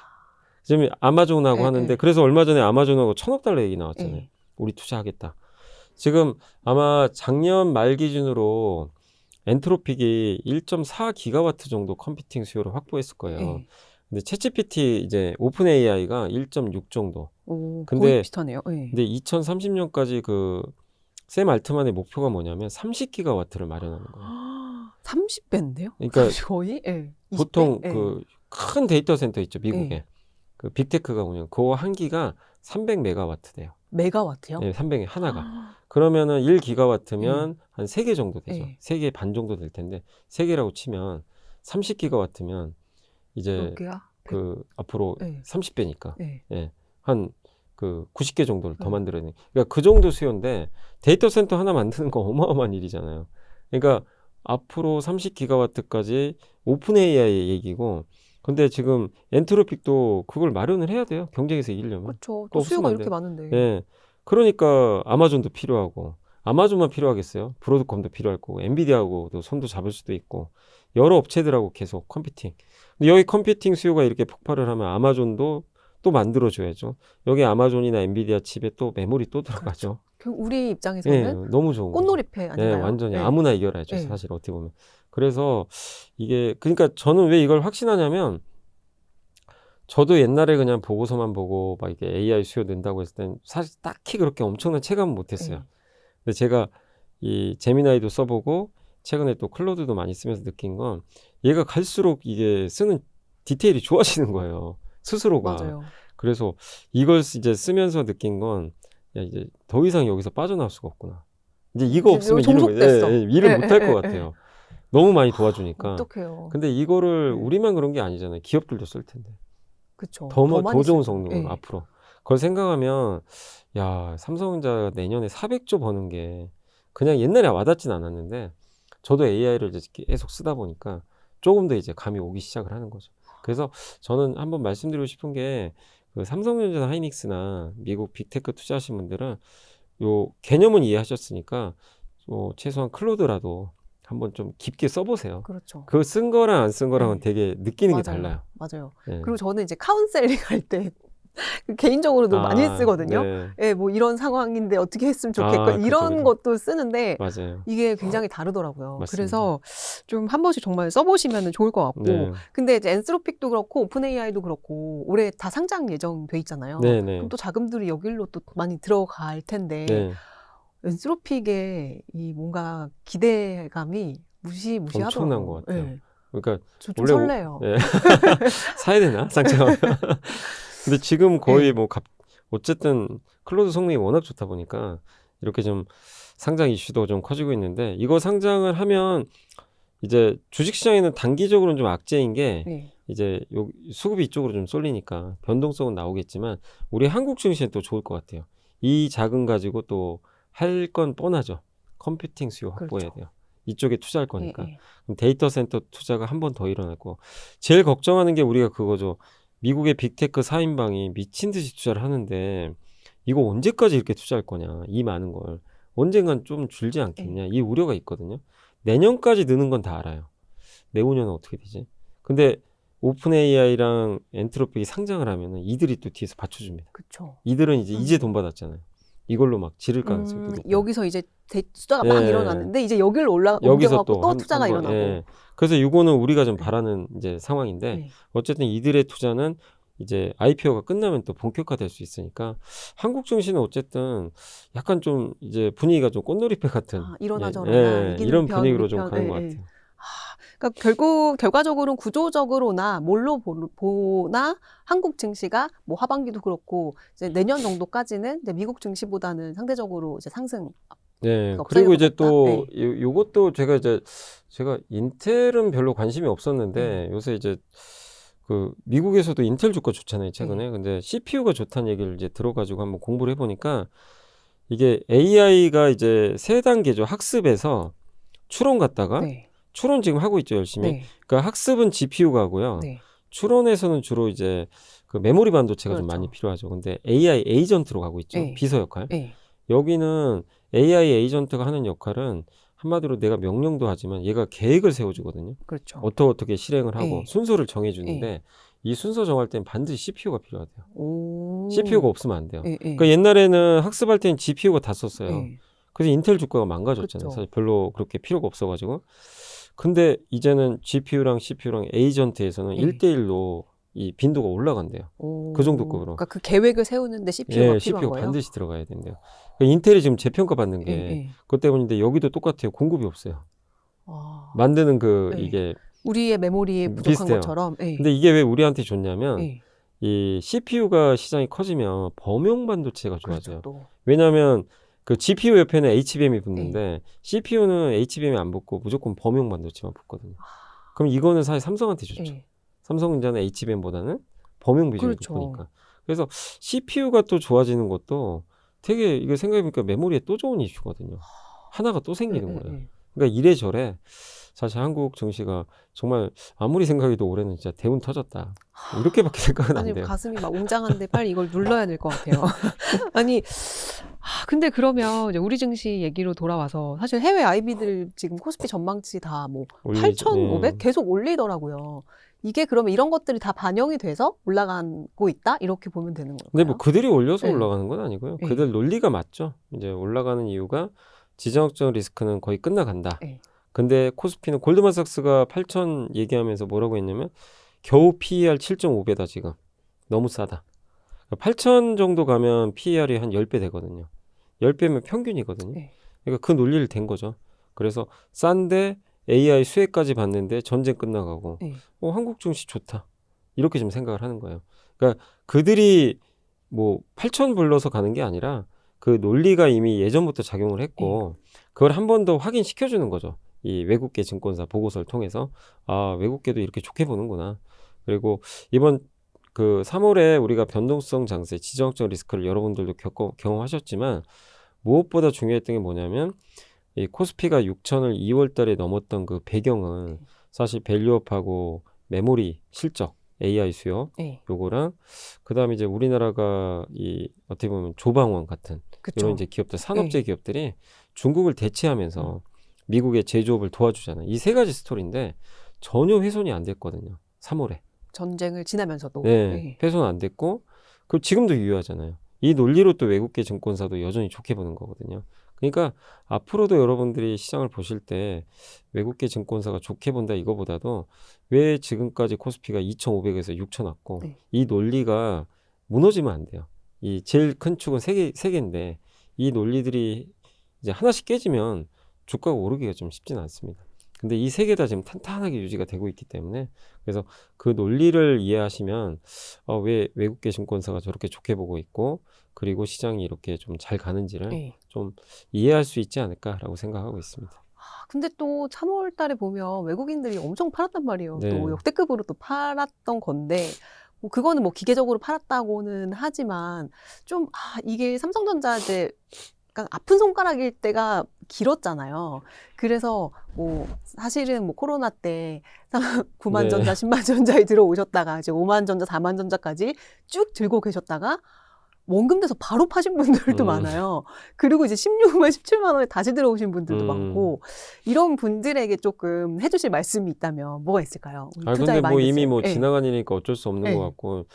지금 아마존하고 하는데 그래서 얼마 전에 아마존하고 $1,000억 얘기 나왔잖아요. 우리 투자하겠다. 지금 아마 작년 말 기준으로 엔트로픽이 1.4 기가와트 정도 컴퓨팅 수요를 확보했을 거예요. 근데 챗GPT 이제 오픈 AI가 1.6 정도. 거의 비슷하네요. 근데 2030년까지 샘 알트만의 목표가 뭐냐면 30기가와트를 마련하는 거예요. 30배인데요? 그러니까 거의? 보통 큰 데이터 센터 있죠, 미국에. 그 빅테크가 운영. 그 한 기가 300메가와트 돼요. 메가와트요? 네, 300이 하나가. 그러면은 1기가와트면 한 3개 정도 되죠. 3개 반 정도 될 텐데 3개라고 치면 30기가와트면 이제 앞으로 30배니까 한 90개 정도를 더 만들어야 돼. 그러니까 그 정도 수요인데 데이터 센터 하나 만드는 거 어마어마한 일이잖아요. 그러니까 앞으로 30기가와트까지 오픈 AI 얘기고, 근데 지금 엔트로픽도 그걸 마련을 해야 돼요. 경쟁에서 이기려면. 그렇죠. 또 또 수요가 없으면 안 이렇게 돼요. 많은데. 예. 그러니까 아마존도 필요하고, 아마존만 필요하겠어요? 브로드컴도 필요할 거고, 엔비디아하고도 손도 잡을 수도 있고, 여러 업체들하고 계속 컴피팅. 근데 여기 컴피팅 수요가 이렇게 폭발을 하면 아마존도 또 만들어줘야죠. 여기 아마존이나 엔비디아 칩에 또 메모리 또 들어가죠. 우리 예, 입장에서는 너무 좋은 거죠. 꽃놀이패 네, 아닌가요? 완전히 네. 아무나 이겨라죠. 네. 사실 어떻게 보면. 그래서 이게 그러니까 저는 왜 이걸 확신하냐면, 저도 옛날에 그냥 보고서만 보고 막 이게 AI 수요 는다고 했을 땐 사실 딱히 그렇게 엄청난 체감은 못했어요. 네. 근데 제가 이 제미나이도 써보고 최근에 또 클로드도 많이 쓰면서 느낀 건, 얘가 갈수록 이게 쓰는 디테일이 좋아지는 거예요. 스스로가. 맞아요. 그래서 이걸 이제 쓰면서 느낀 건, 야, 이제 더 이상 여기서 빠져나올 수가 없구나. 이제 이거 이제 없으면 종속됐어. 일을 못 할 것 예. 같아요. 너무 많이 도와주니까. 어떡해요. 근데 이거를 네. 우리만 그런 게 아니잖아요. 기업들도 쓸 텐데. 그쵸. 더 많이 좋은 쓰죠. 성능으로 예. 앞으로. 그걸 생각하면, 야, 삼성전자가 내년에 400조 버는 게 그냥 옛날에 와닿진 않았는데, 저도 AI를 이제 계속 쓰다 보니까 조금 더 이제 감이 오기 시작을 하는 거죠. 그래서 저는 한번 말씀드리고 싶은 게, 그 삼성전자나 하이닉스나 미국 빅테크 투자하신 분들은 요 개념은 이해하셨으니까 최소한 클로드라도 한번 좀 깊게 써보세요. 그렇죠. 그 쓴 거랑 안 쓴 거랑은 네. 되게 느끼는 게 맞아요. 달라요. 맞아요. 네. 그리고 저는 이제 카운셀링 할 때 개인적으로도 많이 쓰거든요. 네. 예, 뭐 이런 상황인데 어떻게 했으면 좋겠고 그쵸, 이런 그쵸. 것도 쓰는데 맞아요. 이게 굉장히 다르더라고요. 맞습니다. 그래서 좀 한 번씩 정말 써보시면 좋을 것 같고. 네. 근데 이제 엔스로픽도 그렇고 오픈 AI도 그렇고 올해 다 상장 예정돼 있잖아요. 네, 네. 그럼 또 자금들이 여기로 또 많이 들어갈 텐데 네. 엔스로픽의 이 뭔가 기대감이 무시하더라고요. 엄청난 것 같아요. 예. 그러니까 좀 원래 설레요. 네. 사야 되나? 상장하면. 근데 지금 거의 네. 어쨌든 클로드 성능이 워낙 좋다 보니까 이렇게 좀 상장 이슈도 좀 커지고 있는데, 이거 상장을 하면 이제 주식시장에는 단기적으로는 좀 악재인 게, 네. 이제 수급이 이쪽으로 좀 쏠리니까 변동성은 나오겠지만, 우리 한국 증시는 또 좋을 것 같아요. 이 자금 가지고 또 할 건 뻔하죠. 컴퓨팅 수요 확보해야 그렇죠. 돼요. 이쪽에 투자할 거니까. 예, 예. 그럼 데이터 센터 투자가 한 번 더 일어나고, 제일 걱정하는 게 우리가 그거죠. 미국의 빅테크 4인방이 미친 듯이 투자를 하는데, 이거 언제까지 이렇게 투자할 거냐. 이 많은 걸. 언젠간 좀 줄지 않겠냐. 이 우려가 있거든요. 내년까지 느는 건 다 알아요. 내후년은 어떻게 되지? 근데 오픈 AI랑 엔트로픽이 상장을 하면은 이들이 또 뒤에서 받쳐줍니다. 그쵸. 이들은 이제 돈 받았잖아요. 이걸로 막 지를 가능성이 또 높아요. 여기서 이제 투자가 막 예. 일어났는데 이제 여기를 여기서 옮겨가고 또 투자가 한 번, 일어나고. 예. 그래서 이거는 우리가 좀 네. 바라는 이제 상황인데, 네. 어쨌든 이들의 투자는 이제 IPO가 끝나면 또 본격화될 수 있으니까, 한국 증시는 어쨌든 약간 좀 이제 분위기가 좀 꽃놀이패 같은, 이러나 예, 저러나 예, 이기는 이런 편, 분위기로 우리 좀 편, 가는 예, 것 예. 같아요. 그러니까 결과적으로는 구조적으로나 뭘로 보나 한국 증시가 뭐 하반기도 그렇고 이제 내년 정도까지는 이제 미국 증시보다는 상대적으로 이제 상승. 네. 그 그리고 업사이드가 이제 높다? 또 네. 요것도 제가 인텔은 별로 관심이 없었는데, 요새 이제 그 미국에서도 인텔 주가 좋잖아요, 최근에. 근데 CPU가 좋다는 얘기를 이제 들어가지고 한번 공부를 해보니까, 이게 AI가 이제 세 단계죠. 학습에서 추론 갔다가, 네. 추론 지금 하고 있죠, 열심히. 네. 그러니까 학습은 GPU가 하고요. 네. 추론에서는 주로 이제 그 메모리 반도체가 좀 그렇죠. 많이 필요하죠. 근데 AI 에이전트로 가고 있죠. 네. 비서 역할. 네. 여기는 AI 에이전트가 하는 역할은 한마디로 내가 명령도 하지만 얘가 계획을 세워주거든요. 그렇죠. 어떻게 실행을 하고 네. 순서를 정해주는데, 이 순서 정할 땐 반드시 CPU가 필요하대요. 오. CPU가 없으면 안 돼요. 예, 예. 그러니까 옛날에는 학습할 때는 GPU가 다 썼어요. 예. 그래서 인텔 주가가 망가졌잖아요. 그쵸. 사실 별로 그렇게 필요가 없어가지고. 근데 이제는 GPU랑 CPU랑 에이전트에서는 예. 1대1로 이 빈도가 올라간대요. 오. 그 정도 급으로. 그러니까 그 계획을 세우는데 CPU가 예, 필요한 CPU가 거예요? 반드시 들어가야 된대요. 그러니까 인텔이 지금 재평가 받는 게 예, 예. 그것 때문인데, 여기도 똑같아요. 공급이 없어요. 아. 만드는 네. 이게 우리의 메모리에 부족한 비슷해요. 것처럼. 예. 근데 이게 왜 우리한테 좋냐면, 예. 이 CPU가 시장이 커지면 범용 반도체가 좋아져요. 그렇죠. 또. 왜냐하면 그 GPU 옆에는 HBM이 붙는데, CPU는 HBM이 안 붙고 무조건 범용 반도체만 붙거든요. 그럼 이거는 사실 삼성한테 좋죠. 예. 삼성전자는 HBM보다는 범용 비중이 그렇죠. 높으니까. 그래서 CPU가 또 좋아지는 것도 되게, 이거 생각해보니까 메모리에 또 좋은 이슈거든요. 하나가 또 생기는 예, 예, 거예요. 예. 그러니까 이래저래 사실 한국 증시가 정말 아무리 생각해도 올해는 진짜 대운 터졌다. 이렇게밖에 생각은 안 아니 돼요. 가슴이 막 웅장한데 빨리 이걸 눌러야 될 것 같아요. 아니 근데 그러면 이제 우리 증시 얘기로 돌아와서 사실 해외 IB들 지금 코스피 전망치 다 뭐 8,500 계속 올리더라고요. 이게 그러면 이런 것들이 다 반영이 돼서 올라가고 있다? 이렇게 보면 되는 건가요? 근데 뭐 그들이 올려서 네. 올라가는 건 아니고요. 네. 그들 논리가 맞죠. 이제 올라가는 이유가 지정학적 리스크는 거의 끝나간다. 네. 근데 코스피는 골드만삭스가 8,000 얘기하면서 뭐라고 했냐면 겨우 PER 7.5배다 지금. 너무 싸다. 8,000 정도 가면 PER이 한 10배 되거든요. 10배면 평균이거든요. 네. 그러니까 그 논리를 댄 거죠. 그래서 싼데 AI 수혜까지 받는데 전쟁 끝나가고 네. 한국 증시 좋다. 이렇게 좀 생각을 하는 거예요. 그러니까 그들이 뭐 8,000 불러서 가는 게 아니라 그 논리가 이미 예전부터 작용을 했고 그걸 한 번 더 확인시켜주는 거죠. 이 외국계 증권사 보고서를 통해서 아 외국계도 이렇게 좋게 보는구나. 그리고 이번 그 3월에 우리가 변동성 장세, 지정학적 리스크를 여러분들도 경험하셨지만 무엇보다 중요했던 게 뭐냐면 이 코스피가 6,000을 2월 달에 넘었던 그 배경은 사실 밸류업하고 메모리 실적, AI 수요 네. 요거랑 그다음에 이제 우리나라가 이 어떻게 보면 조방원 같은 그쵸. 이런 이제 기업들, 산업재 기업들이 중국을 대체하면서 미국의 제조업을 도와주잖아요. 이 세 가지 스토리인데 전혀 훼손이 안 됐거든요. 3월에. 전쟁을 지나면서도. 네, 훼손 안 됐고 그 지금도 유효하잖아요. 이 논리로 또 외국계 증권사도 여전히 좋게 보는 거거든요. 그러니까 앞으로도 여러분들이 시장을 보실 때 외국계 증권사가 좋게 본다 이거보다도 왜 지금까지 코스피가 2,500에서 6,000 왔고 이 논리가 무너지면 안 돼요. 이 제일 큰 축은 세 개인데 이 논리들이 이제 하나씩 깨지면 주가가 오르기가 좀 쉽지는 않습니다. 근데 이 세 개 다 지금 탄탄하게 유지가 되고 있기 때문에 그래서 그 논리를 이해하시면 왜 외국계 증권사가 저렇게 좋게 보고 있고 그리고 시장이 이렇게 좀 잘 가는지를 좀 이해할 수 있지 않을까라고 생각하고 있습니다. 근데 또 3월 달에 보면 외국인들이 엄청 팔았단 말이에요. 네. 또 역대급으로 또 팔았던 건데 뭐 그거는 뭐 기계적으로 팔았다고는 하지만 좀 이게 삼성전자 이제 약간 아픈 손가락일 때가 길었잖아요. 그래서 뭐 사실은 뭐 코로나 때 9만 전자, 10만 전자에 들어오셨다가 이제 5만 전자, 4만 전자까지 쭉 들고 계셨다가 원금돼서 바로 파신 분들도 많아요. 그리고 이제 16만, 17만 원에 다시 들어오신 분들도 많고 이런 분들에게 조금 해주실 말씀이 있다면 뭐가 있을까요? 근데 뭐 이미 뭐 지나간 일이니까 어쩔 수 없는 것 같고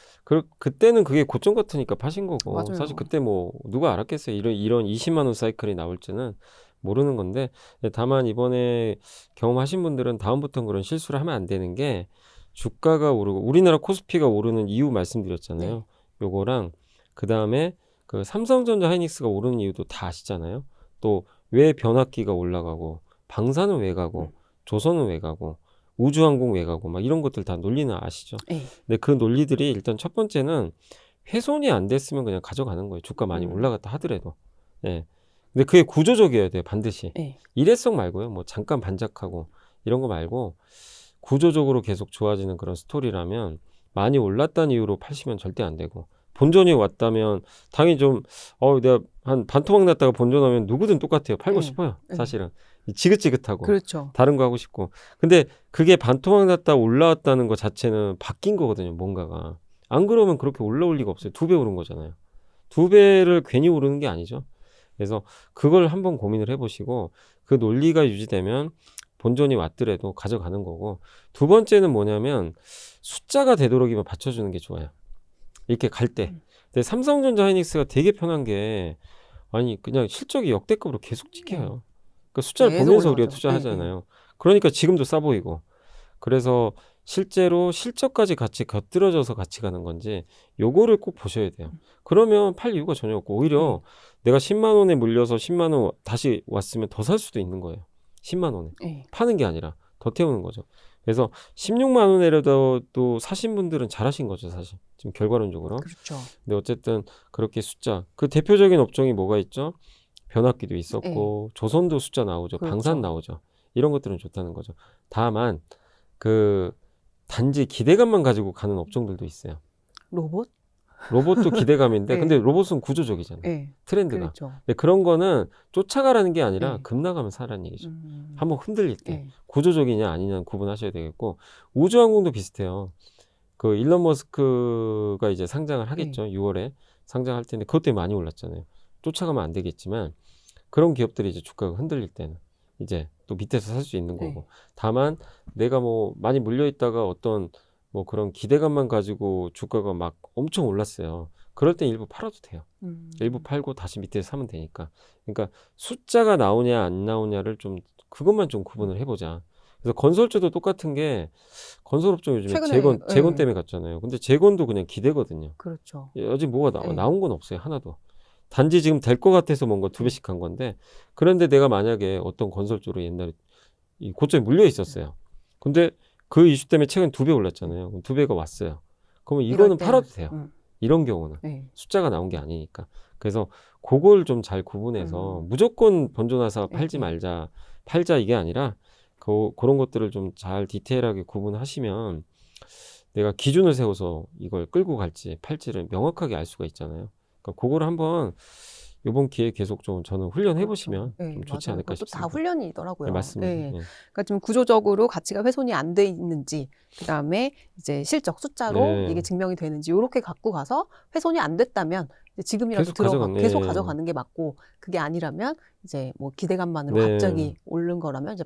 그때는 그게 고점 같으니까 파신 거고 맞아요. 사실 그때 뭐 누가 알았겠어요. 이런 20만 원 사이클이 나올 줄은 모르는 건데 다만 이번에 경험하신 분들은 다음부터는 그런 실수를 하면 안 되는 게 주가가 오르고 우리나라 코스피가 오르는 이유 말씀드렸잖아요. 요거랑 그 다음에 그 삼성전자 하이닉스가 오르는 이유도 다 아시잖아요. 또 왜 변압기가 올라가고 방사는 왜 가고 조선은 왜 가고 우주항공 왜 가고 막 이런 것들 다 논리는 아시죠. 근데 그 논리들이 일단 첫 번째는 훼손이 안 됐으면 그냥 가져가는 거예요. 주가 많이 올라갔다 하더라도. 예. 근데 그게 구조적이어야 돼요. 반드시. 일회성 말고요. 뭐 잠깐 반짝하고 이런 거 말고 구조적으로 계속 좋아지는 그런 스토리라면 많이 올랐다는 이유로 파시면 절대 안 되고 본전이 왔다면 당연히 좀 내가 한 반토막 났다가 본전하면 누구든 똑같아요. 팔고 싶어요. 사실은 지긋지긋하고 그렇죠. 다른 거 하고 싶고 근데 그게 반토막 났다 올라왔다는 것 자체는 바뀐 거거든요. 뭔가가 안 그러면 그렇게 올라올 리가 없어요. 2배 오른 거잖아요. 2배를 괜히 오르는 게 아니죠. 그래서 그걸 한번 고민을 해보시고 그 논리가 유지되면 본전이 왔더라도 가져가는 거고 두 번째는 뭐냐면 숫자가 되도록이면 받쳐주는 게 좋아요. 이렇게 갈 때. 근데 삼성전자 하이닉스가 되게 편한 게 아니 그냥 실적이 역대급으로 계속 찍혀요. 그러니까 숫자를 보면서 우리가 투자하잖아요. 그러니까 지금도 싸 보이고. 그래서 실제로 실적까지 같이 곁들여져서 같이 가는 건지 요거를 꼭 보셔야 돼요. 그러면 팔 이유가 전혀 없고 오히려 내가 10만 원에 물려서 10만 원 다시 왔으면 더 살 수도 있는 거예요. 10만 원에. 파는 게 아니라 더 태우는 거죠. 그래서 16만 원에라도 또 사신 분들은 잘하신 거죠, 사실. 지금 결과론적으로. 그렇죠. 근데 어쨌든 그렇게 숫자. 그 대표적인 업종이 뭐가 있죠? 변압기도 있었고 조선도 숫자 나오죠. 그렇죠. 방산 나오죠. 이런 것들은 좋다는 거죠. 다만 그 단지 기대감만 가지고 가는 업종들도 있어요. 로봇? 로봇도 기대감인데 네. 근데 로봇은 구조적이잖아요. 네. 트렌드가. 그렇죠. 근데 그런 거는 쫓아가라는 게 아니라 네. 급 나가면 사라는 얘기죠. 음. 한번 흔들릴 때 네. 구조적이냐 아니냐는 구분하셔야 되겠고 우주항공도 비슷해요. 그 일론 머스크가 이제 상장을 하겠죠. 6월에 상장할 텐데 그것 때문에 많이 올랐잖아요. 쫓아가면 안 되겠지만 그런 기업들이 이제 주가가 흔들릴 때는 이제 또 밑에서 살 수 있는 거고 네. 다만 내가 뭐 많이 물려 있다가 어떤 뭐 그런 기대감만 가지고 주가가 막 엄청 올랐어요. 그럴 땐 일부 팔아도 돼요. 일부 팔고 다시 밑에서 사면 되니까. 그러니까 숫자가 나오냐 안 나오냐를 좀 그것만 좀 구분을 해보자. 그래서 건설주도 똑같은 게 건설업종 요즘에 최근에, 재건 네. 때문에 갔잖아요. 근데 재건도 그냥 기대거든요. 그렇죠. 아직 뭐가 네. 나온 건 없어요. 하나도. 단지 지금 될 것 같아서 뭔가 두 배씩 한 건데 그런데 내가 만약에 어떤 건설주로 옛날에 이 고점에 물려 있었어요. 근데 그 이슈 때문에 최근 2배 올랐잖아요. 그럼 2배가 왔어요. 그러면 이럴 이거는 때는, 팔아도 돼요. 이런 경우는. 네. 숫자가 나온 게 아니니까. 그래서 그걸 좀 잘 구분해서 무조건 번존화사 팔지 네. 말자, 팔자 이게 아니라 그런 것들을 좀 잘 디테일하게 구분하시면 내가 기준을 세워서 이걸 끌고 갈지 팔지를 명확하게 알 수가 있잖아요. 그러니까 그걸 한번 이번 기회에 계속 좀 저는 훈련해 보시면 그렇죠. 네, 좀 좋지 맞아요. 않을까 그것도 다 싶습니다. 훈련이더라고요. 네, 맞습니다. 네. 네. 그러니까 좀 구조적으로 가치가 훼손이 안 돼 있는지, 그 다음에 이제 실적 숫자로 네. 이게 증명이 되는지 이렇게 갖고 가서 훼손이 안 됐다면 이제 지금이라도 계속 네. 가져가는 게 맞고 그게 아니라면 이제 뭐 기대감만으로 네. 갑자기 오른 거라면 이제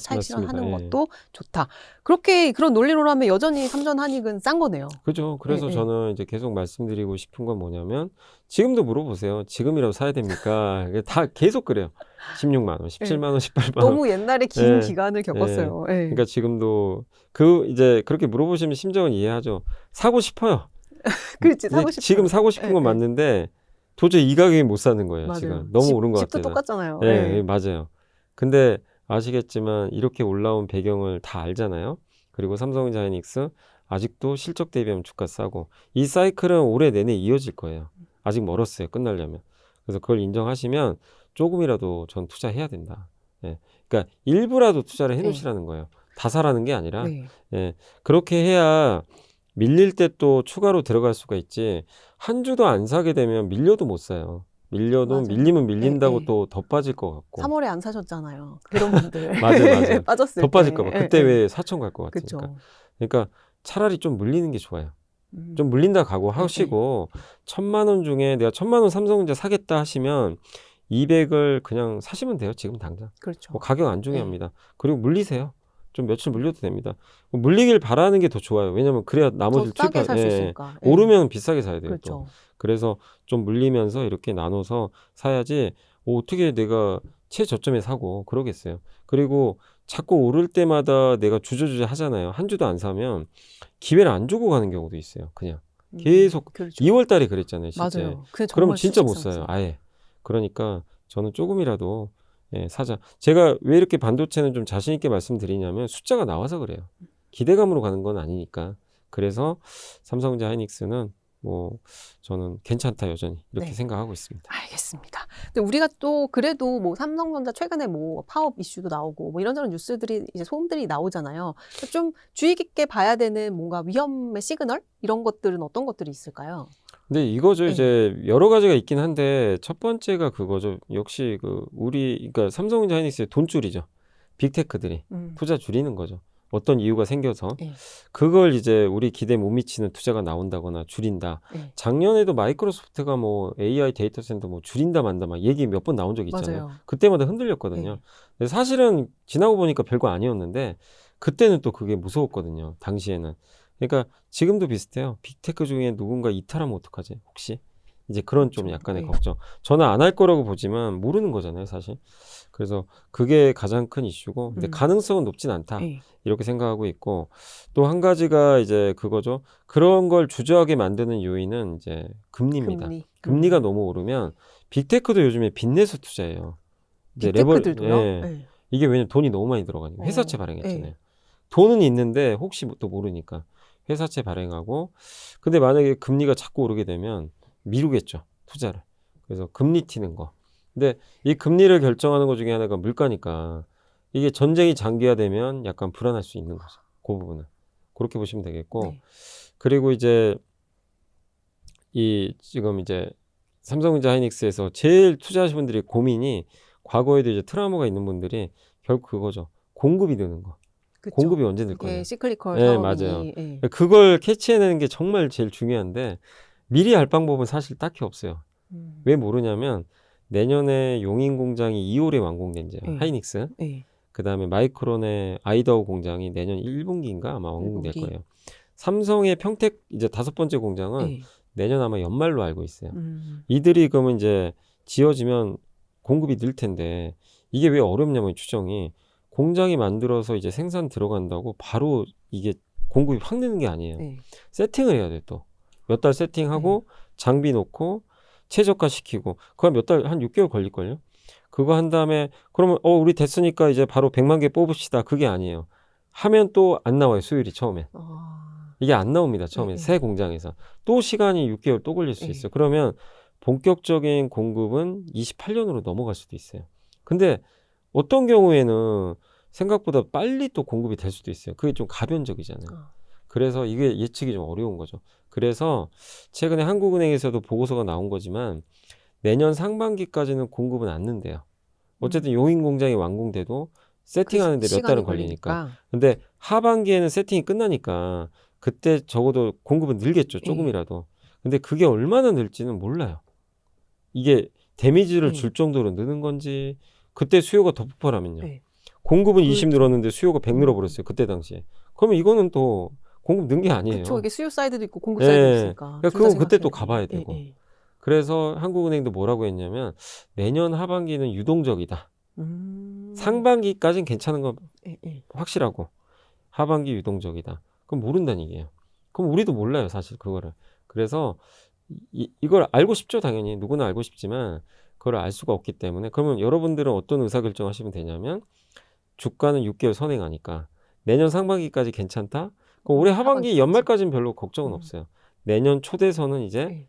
차익 실현하는 맞습니다. 예. 것도 좋다. 그렇게 그런 논리로라면 여전히 삼전 한익은 싼 거네요. 그죠. 그래서 네, 네. 저는 이제 계속 말씀드리고 싶은 건 뭐냐면 지금도 물어보세요. 지금이라도 사야 됩니까? 다 계속 그래요. 16만 원, 17만 원, 18만 원. 너무 옛날에 긴 예, 기간을 겪었어요. 예. 그러니까 지금도 이제 그렇게 물어보시면 심정은 이해하죠. 사고 싶어요. 그렇지, 이제 사고 싶어요. 지금 사고 싶은 예, 건 예. 맞는데 도저히 이 가격에 못 사는 거예요. 맞아요. 지금 너무 오른 것 집도 같아서. 똑같잖아요. 예, 예. 예, 맞아요. 근데 아시겠지만 이렇게 올라온 배경을 다 알잖아요. 그리고 삼성전자 하이닉스 아직도 실적 대비하면 주가 싸고 이 사이클은 올해 내내 이어질 거예요. 아직 멀었어요. 끝나려면. 그래서 그걸 인정하시면 조금이라도 전 투자해야 된다. 예. 그러니까 일부라도 투자를 해놓으시라는 거예요. 다 사라는 게 아니라 네. 예. 그렇게 해야 밀릴 때 또 추가로 들어갈 수가 있지. 한 주도 안 사게 되면 밀려도 못 사요. 밀려도 맞아요. 밀리면 밀린다고 네, 네. 또 더 빠질 것 같고. 3월에 안 사셨잖아요. 그런 분들. 맞아요. 빠졌을 더 때. 빠질까 봐. 예, 그때 예. 왜 4천 갈 것 그쵸. 같으니까. 그러니까 차라리 좀 물리는 게 좋아요. 음. 좀 물린다 각오하시고 1,000만 원 중에 내가 1,000만 원 삼성전자 사겠다 하시면 200을 그냥 사시면 돼요. 지금 당장. 그렇죠. 뭐 가격 안 중요합니다. 그리고 물리세요. 좀 며칠 물려도 됩니다. 물리길 바라는 게 더 좋아요. 왜냐면 그래야 더 나머지를 싸게 살 수 예. 있으니까. 예. 오르면 비싸게 사야 돼요. 또. 그렇죠. 그래서 좀 물리면서 이렇게 나눠서 사야지 어떻게 내가 최저점에 사고 그러겠어요. 그리고 자꾸 오를 때마다 내가 주저주저 하잖아요. 한 주도 안 사면 기회를 안 주고 가는 경우도 있어요. 그냥 계속 그렇죠. 2월 달에 그랬잖아요. 실제. 맞아요. 그게 그러면 정말 진짜 못 수직상승. 사요. 아예. 그러니까 저는 조금이라도 사자. 제가 왜 이렇게 반도체는 좀 자신 있게 말씀드리냐면 숫자가 나와서 그래요. 기대감으로 가는 건 아니니까. 그래서 삼성전자 하이닉스는 뭐 저는 괜찮다 여전히 이렇게 네. 생각하고 있습니다. 알겠습니다. 근데 우리가 또 그래도 뭐 삼성전자 최근에 뭐 파업 이슈도 나오고 뭐 이런저런 뉴스들이 이제 소음들이 나오잖아요. 좀 주의 깊게 봐야 되는 뭔가 위험의 시그널 이런 것들은 어떤 것들이 있을까요? 근데 이거죠. 네. 이제 여러 가지가 있긴 한데 첫 번째가 그거죠. 역시 그러니까 삼성전자 하이닉스의 돈줄이죠. 빅테크들이 투자 줄이는 거죠. 어떤 이유가 생겨서 네. 그걸 이제 우리 기대 못 미치는 투자가 나온다거나 줄인다. 네. 작년에도 마이크로소프트가 뭐 AI 데이터 센터 뭐 줄인다 만다 막 얘기 몇 번 나온 적 있잖아요. 맞아요. 그때마다 흔들렸거든요. 네. 근데 사실은 지나고 보니까 별거 아니었는데 그때는 또 그게 무서웠거든요. 당시에는. 그러니까 지금도 비슷해요. 빅테크 중에 누군가 이탈하면 어떡하지? 혹시? 이제 그런 좀 그렇죠. 약간의 네. 걱정. 저는 안 할 거라고 보지만 모르는 거잖아요, 사실. 그래서 그게 가장 큰 이슈고, 근데 가능성은 높진 않다. 네. 이렇게 생각하고 있고, 또 한 가지가 이제 그거죠. 그런 걸 주저하게 만드는 요인은 이제 금리입니다. 금리가 너무 오르면 빅테크도 요즘에 빚내서 투자해요. 이제 빅테크들도요? 예. 네. 이게 왜냐면 돈이 너무 많이 들어가니까 회사채 어, 발행했잖아요. 네. 돈은 있는데 혹시 또 모르니까 회사채 발행하고, 근데 만약에 금리가 자꾸 오르게 되면 미루겠죠, 투자를. 그래서 금리 튀는 거. 근데 이 금리를 결정하는 것 중에 하나가 물가니까 이게 전쟁이 장기화되면 약간 불안할 수 있는 거죠. 그 부분은. 그렇게 보시면 되겠고. 네. 그리고 이제 이 지금 이제 삼성전자 하이닉스에서 제일 투자하신 분들이 고민이 과거에도 이제 트라우마가 있는 분들이 결국 그거죠. 공급이 느는 거. 그쵸. 공급이 언제 늘 그게 거예요? 시클리컬 네, 사업이니. 맞아요. 예. 그걸 캐치해내는 게 정말 제일 중요한데 미리 알 방법은 사실 딱히 없어요. 왜 모르냐면 내년에 용인 공장이 2월에 완공된대요. 하이닉스. 예. 그다음에 마이크론의 아이다호 공장이 내년 1분기인가 아마 완공될 1분기. 거예요. 삼성의 평택 이제 5번째 공장은 예. 내년 아마 연말로 알고 있어요. 음. 이들이 그러면 이제 지어지면 공급이 늘 텐데 이게 왜 어렵냐면 추정이 공장이 만들어서 이제 생산 들어간다고 바로 이게 공급이 확 느는 게 아니에요. 예. 세팅을 해야 돼 또. 몇 달 세팅하고 장비 놓고 최저가 시키고 그거 몇 달 한 6개월 걸릴걸요. 그거 한 다음에 그러면 우리 됐으니까 이제 바로 100만 개 뽑읍시다. 그게 아니에요. 하면 또 안 나와요. 수율이 처음에. 이게 안 나옵니다. 처음에 네. 새 공장에서. 또 시간이 6개월 또 걸릴 수 네. 있어요. 그러면 본격적인 공급은 28년으로 넘어갈 수도 있어요. 근데 어떤 경우에는 생각보다 빨리 또 공급이 될 수도 있어요. 그게 좀 가변적이잖아요. 그래서 이게 예측이 좀 어려운 거죠. 그래서 최근에 한국은행에서도 보고서가 나온 거지만 내년 상반기까지는 공급은 안 는대요. 어쨌든 용인 공장이 완공돼도 세팅하는데 몇 시간이 달은 걸리니까. 근데 하반기에는 세팅이 끝나니까 그때 적어도 공급은 늘겠죠. 조금이라도. 근데 그게 얼마나 늘지는 몰라요. 이게 데미지를 줄 정도로 느는 건지 그때 수요가 더 폭발하면요. 네. 공급은 20 늘었는데 수요가 100 늘어버렸어요. 그때 당시에. 그러면 이거는 또 공급 는 게 아니에요. 그렇죠. 이게 수요 사이드도 있고 공급 예. 사이드도 있으니까. 그러니까 둘 다 그건 그때 또 생각해야 가봐야 돼요. 되고. 예, 예. 그래서 한국은행도 뭐라고 했냐면 내년 하반기는 유동적이다. 상반기까지는 괜찮은 건 예, 예. 확실하고 하반기 유동적이다. 그럼 모른다는 얘기예요. 그럼 우리도 몰라요, 사실 그거를. 그래서 이걸 알고 싶죠, 당연히. 누구나 알고 싶지만 그걸 알 수가 없기 때문에 그러면 여러분들은 어떤 의사결정 하시면 되냐면 주가는 6개월 선행하니까 내년 상반기까지 괜찮다? 그럼 올해 하반기 하반기까지. 연말까지는 별로 걱정은 없어요. 내년 초대서는 이제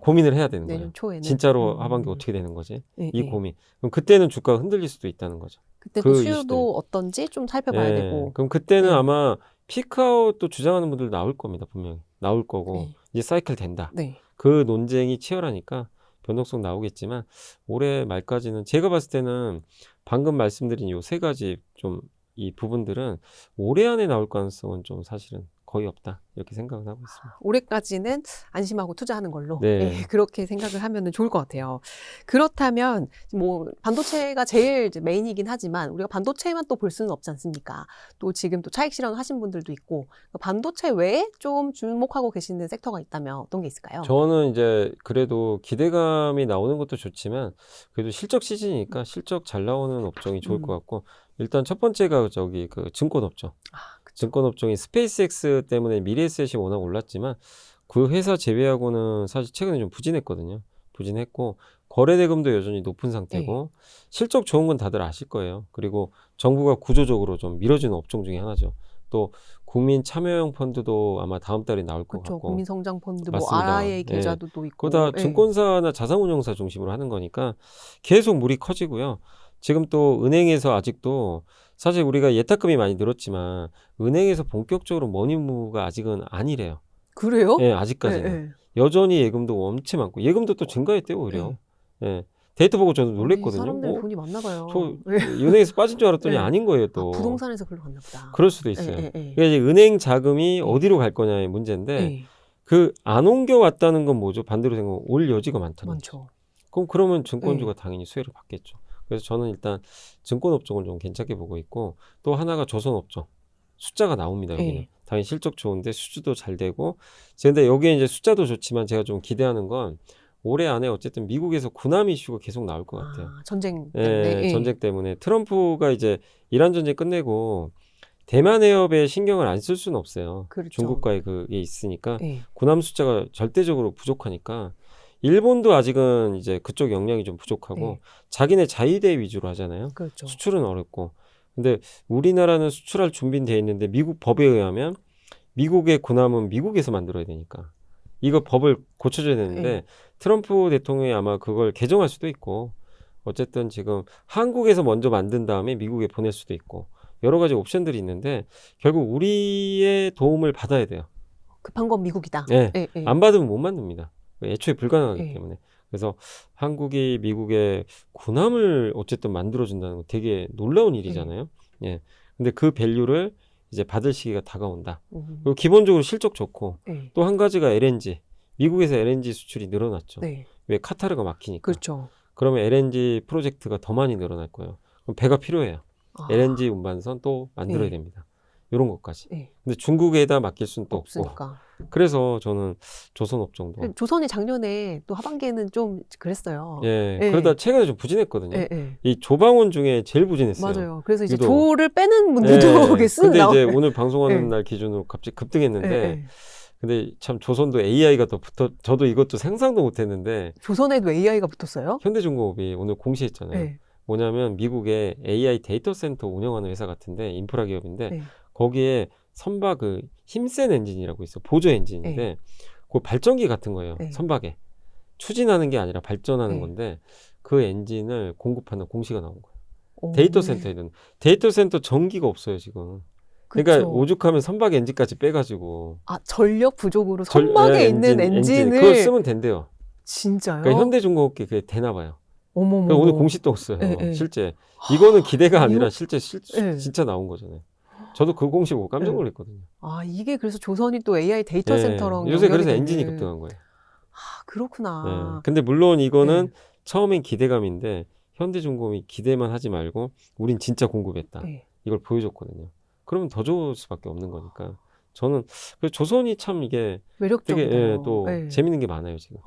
고민을 해야 되는 거예요. 내년 초에는 진짜로 하반기 어떻게 되는 거지? 예, 이 예. 고민. 그럼 그때는 주가가 흔들릴 수도 있다는 거죠. 그때 그 또 이슈들. 수요도 어떤지 좀 살펴봐야 예, 되고. 그럼 그때는 네. 아마 피크아웃도 주장하는 분들 나올 겁니다. 분명히. 나올 거고 네. 이제 사이클 된다. 네. 그 논쟁이 치열하니까 변동성 나오겠지만 올해 말까지는 제가 봤을 때는 방금 말씀드린 요 세 가지 좀 이 부분들은 올해 안에 나올 가능성은 좀 사실은 거의 없다 이렇게 생각을 하고 있습니다. 올해까지는 안심하고 투자하는 걸로 네. 예, 그렇게 생각을 하면 좋을 것 같아요. 그렇다면 뭐 반도체가 제일 이제 메인이긴 하지만 우리가 반도체만 또 볼 수는 없지 않습니까? 또 지금 또 차익 실현 하신 분들도 있고 반도체 외에 좀 주목하고 계시는 섹터가 있다면 어떤 게 있을까요? 저는 이제 그래도 기대감이 나오는 것도 좋지만 그래도 실적 시즌이니까 실적 잘 나오는 업종이 좋을 것 같고 일단 첫 번째가 저기 그 증권 업종. 증권 업종이 스페이스X 때문에 미래에셋이 워낙 올랐지만 그 회사 제외하고는 사실 최근에 좀 부진했거든요. 부진했고 거래대금도 여전히 높은 상태고 실적 좋은 건 다들 아실 거예요. 그리고 정부가 구조적으로 좀 밀어주는 업종 중에 하나죠. 또 국민 참여형 펀드도 아마 다음 달에 나올 것 그렇죠. 같고 국민성장펀드, 뭐 맞습니다. RIA 계좌도 또 있고. 그거 다 증권사나 자산운용사 중심으로 하는 거니까 계속 물이 커지고요. 지금 또 은행에서 아직도 사실 우리가 예탁금이 많이 늘었지만 은행에서 본격적으로 머니무브가 아직은 아니래요. 그래요? 예, 아직까지는. 여전히 예금도 엄청 많고 예금도 또 증가했대요, 오히려. 예. 데이터 보고 저도 놀랬거든요. 사람들 돈이 많나 봐요. 저 은행에서 빠진 줄 알았더니 아닌 거예요, 또. 부동산에서 글로 갔나 보다. 그럴 수도 있어요. 그러니까 이제 은행 자금이 어디로 갈 거냐의 문제인데 그 안 옮겨왔다는 건 뭐죠? 반대로 생각하면 올 여지가 많다는 거죠. 많죠. 그러면 증권주가 당연히 수혜를 받겠죠. 그래서 저는 일단 증권 업종을 좀 괜찮게 보고 있고 또 하나가 조선 업종. 숫자가 나옵니다, 여기는. 당연히 실적 좋은데 수주도 잘 되고. 근데 여기에 이제 숫자도 좋지만 제가 좀 기대하는 건 올해 안에 어쨌든 미국에서 군함 이슈가 계속 나올 것 같아요. 전쟁 때문에. 전쟁 때문에. 트럼프가 이제 이란 전쟁 끝내고 대만 해협에 신경을 안 쓸 수는 없어요. 그렇죠. 중국과의 그게 있으니까 군함 숫자가 절대적으로 부족하니까 일본도 아직은 이제 그쪽 역량이 좀 부족하고 자기네 자위대 위주로 하잖아요. 그렇죠. 수출은 어렵고. 근데 우리나라는 수출할 준비는 돼 있는데 미국 법에 의하면 미국의 군함은 미국에서 만들어야 되니까 이거 법을 고쳐줘야 되는데 트럼프 대통령이 아마 그걸 개정할 수도 있고 어쨌든 지금 한국에서 먼저 만든 다음에 미국에 보낼 수도 있고 여러 가지 옵션들이 있는데 결국 우리의 도움을 받아야 돼요. 급한 건 미국이다. 안 받으면 못 만듭니다. 애초에 불가능하기 네. 때문에. 그래서 한국이 미국에 군함을 어쨌든 만들어준다는 거 되게 놀라운 일이잖아요. 예. 근데 그 밸류를 이제 받을 시기가 다가온다. 그리고 기본적으로 실적 좋고 네. 또 한 가지가 LNG. 미국에서 LNG 수출이 늘어났죠. 네. 왜 카타르가 막히니까. 그렇죠. 그러면 LNG 프로젝트가 더 많이 늘어날 거예요. 그럼 배가 필요해요. 아, LNG 운반선 또 만들어야 네. 됩니다. 이런 것까지. 네. 근데 중국에다 맡길 수는 또 없고. 없으니까. 그래서 저는 조선업종도 조선이 작년에 또 하반기에는 좀 그랬어요. 예, 예. 그러다 최근에 좀 부진했거든요. 예, 예. 이 조방원 중에 제일 부진했어요. 맞아요. 그래서 이제 유독. 조를 빼는 분들도 예, 게 쓰 근데 나오. 이제 오늘 방송하는 예. 날 기준으로 갑자기 급등했는데 예, 예. 근데 참 조선도 AI가 더 붙어 저도 이것도 상상도 못했는데 조선에도 AI가 붙었어요? 현대중공업이 오늘 공시했잖아요. 예. 뭐냐면 미국의 AI 데이터 센터 운영하는 회사 같은데 인프라 기업인데 예. 거기에 선박 그 힘센 엔진이라고 있어 보조 엔진인데 그 발전기 같은 거예요. 네. 선박에 추진하는 게 아니라 발전하는 네. 건데 그 엔진을 공급하는 공시가 나온 거예요. 오. 데이터 센터에 있는 데이터 센터 전기가 없어요 지금. 그러니까 그쵸. 오죽하면 선박 엔진까지 빼가지고 아, 전력 부족으로 선박에 예, 있는 엔진을 그걸 쓰면 된대요. 진짜요? 그러니까 현대중공업계 그게 되나 봐요. 어머머. 그러니까 오늘 공시 떴어요. 예, 예. 실제 이거는 기대가 아니라 이거- 실제 예. 진짜 나온 거잖아요. 저도 그 공시 보고 깜짝 예. 놀랐거든요. 아, 이게 그래서 조선이 또 AI 데이터 예. 센터랑 요새 연결이 그래서 되는. 엔진이 급등한 거예요. 아, 그렇구나. 예. 근데 물론 이거는 네. 처음엔 기대감인데 현대중공업이 기대만 하지 말고 우린 진짜 공급했다. 예. 이걸 보여줬거든요. 그러면 더 좋을 수밖에 없는 거니까. 저는 그래서 조선이 참 이게 되게 매력적이에요. 또 예. 재밌는 게 많아요 지금.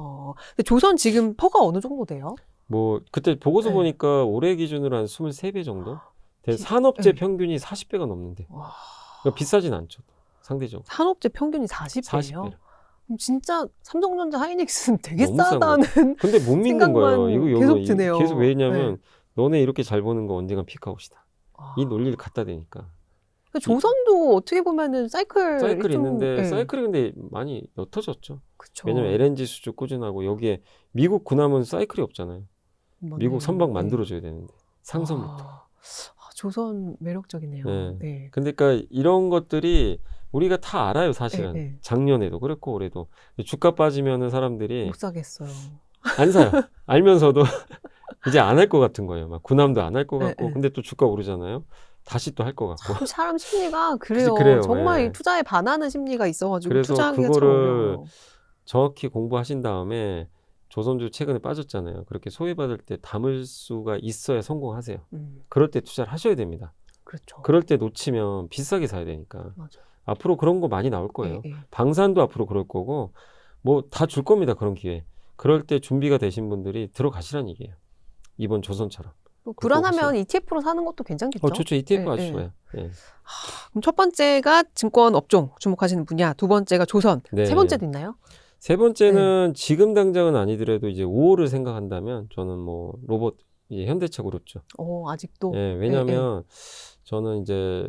근데 조선 지금 퍼가 어느 정도 돼요? 뭐 그때 보고서 네. 보니까 올해 기준으로 한 23배 정도? 된 기- 산업재 네. 평균이 40배가 넘는데 와, 그러니까 비싸진 않죠. 상대적으로. 산업재 평균이 40배예요. 40배. 그럼 진짜 삼성전자 하이닉스는 되게 너무 싼 싸다는. 근데 못 믿는 생각만 거예요. 이거 계속 드네요. 계속 왜냐면 너네 이렇게 잘 버는 거 언젠간 픽아웃이다. 아. 이 논리를 갖다 대니까. 근데 조선도 어떻게 보면은 사이클이 사이클이 좀, 있는데 예. 사이클이 근데 많이 옅어졌죠. 그쵸. 왜냐면 LNG 수주 꾸준하고 여기에 미국 군함은 사이클이 없잖아요. 맞네요. 미국 선박 네. 만들어줘야 되는데 상선부터. 조선 매력적이네요. 네. 네. 근데 그러니까 이런 것들이 우리가 다 알아요 사실은. 네, 네. 작년에도 그랬고 올해도 주가 빠지면은 사람들이 못 사겠어요. 안 사요. 알면서도 이제 안 할 것 같은 거예요. 막 군함도 안 할 것 네, 같고 네. 근데 또 주가 오르잖아요. 다시 또 할 것 같고. 참 사람 심리가 그래요. 그래요. 정말 네. 이 투자에 반하는 심리가 있어가지고 그래서 투자하기가 참 그거를 어려워요. 정확히 공부하신 다음에 조선주 최근에 빠졌잖아요. 그렇게 소외받을 때 담을 수가 있어야 성공하세요. 그럴 때 투자를 하셔야 됩니다. 그렇죠. 그럴 때 놓치면 비싸게 사야 되니까. 맞아. 앞으로 그런 거 많이 나올 거예요. 예, 예. 방산도 앞으로 그럴 거고 뭐 다 줄 겁니다. 그런 기회. 그럴 때 준비가 되신 분들이 들어가시란 얘기예요. 이번 조선처럼. 뭐 불안하면 ETF로 사는 것도 괜찮겠죠. 좋죠. ETF 예, 아주 예. 좋아요. 예. 그럼 첫 번째가 증권 업종 주목하시는 분야, 두 번째가 조선, 네. 세 번째도 있나요? 세 번째는 지금 당장은 아니더라도 이제 5호를 생각한다면 저는 뭐 로봇 이제 현대차 그룹죠. 아직도. 예, 왜냐하면 저는 이제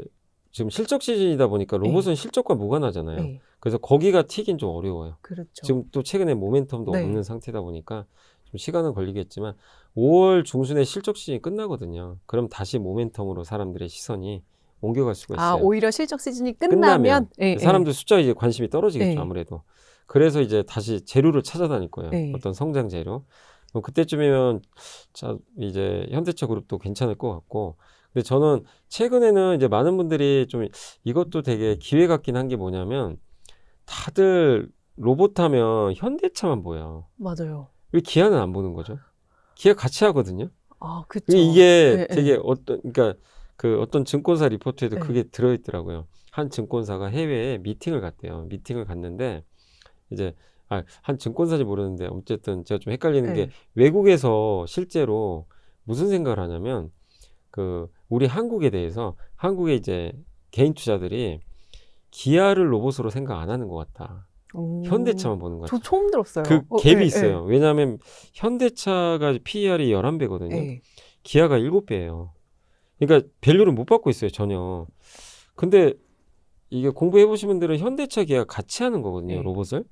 지금 실적 시즌이다 보니까 로봇은 실적과 무관하잖아요. 예. 그래서 거기가 튀긴 좀 어려워요. 그렇죠. 지금 또 최근에 모멘텀도 네. 없는 상태다 보니까 좀 시간은 걸리겠지만 5월 중순에 실적 시즌이 끝나거든요. 그럼 다시 모멘텀으로 사람들의 시선이 옮겨갈 수가 있어요. 오히려 실적 시즌이 끝나면 예, 예. 사람들 숫자에 이제 관심이 떨어지겠죠. 예. 아무래도. 그래서 이제 다시 재료를 찾아다닐 거예요. 예. 어떤 성장 재료. 그때쯤이면 자 이제 현대차 그룹도 괜찮을 것 같고. 근데 저는 최근에는 이제 많은 분들이 좀 이것도 되게 기회 같긴 한 게 뭐냐면 다들 로봇 하면 현대차만 보여. 맞아요. 왜 기아는 안 보는 거죠? 기아 같이 하거든요. 그렇죠. 이게 예, 예. 되게 그러니까 그 어떤 증권사 리포트에도 예. 그게 들어있더라고요. 한 증권사가 해외에 미팅을 갔대요. 미팅을 갔는데 이제 한 증권사인지 모르는데 어쨌든 제가 좀 헷갈리는 게 예. 외국에서 실제로 무슨 생각을 하냐면 그 우리 한국에 대해서 한국의 이제 개인 투자들이 기아를 로봇으로 생각 안 하는 것 같다. 현대차만 보는 것 같다. 저 처음 들었어요. 그 갭이 예, 있어요. 왜냐하면 현대차가 PER이 11배거든요. 예. 기아가 7배예요. 그러니까 밸류를 못 받고 있어요, 전혀. 근데 이게 공부해 보신 분들은 현대차 기아 같이 하는 거거든요, 네. 로봇을.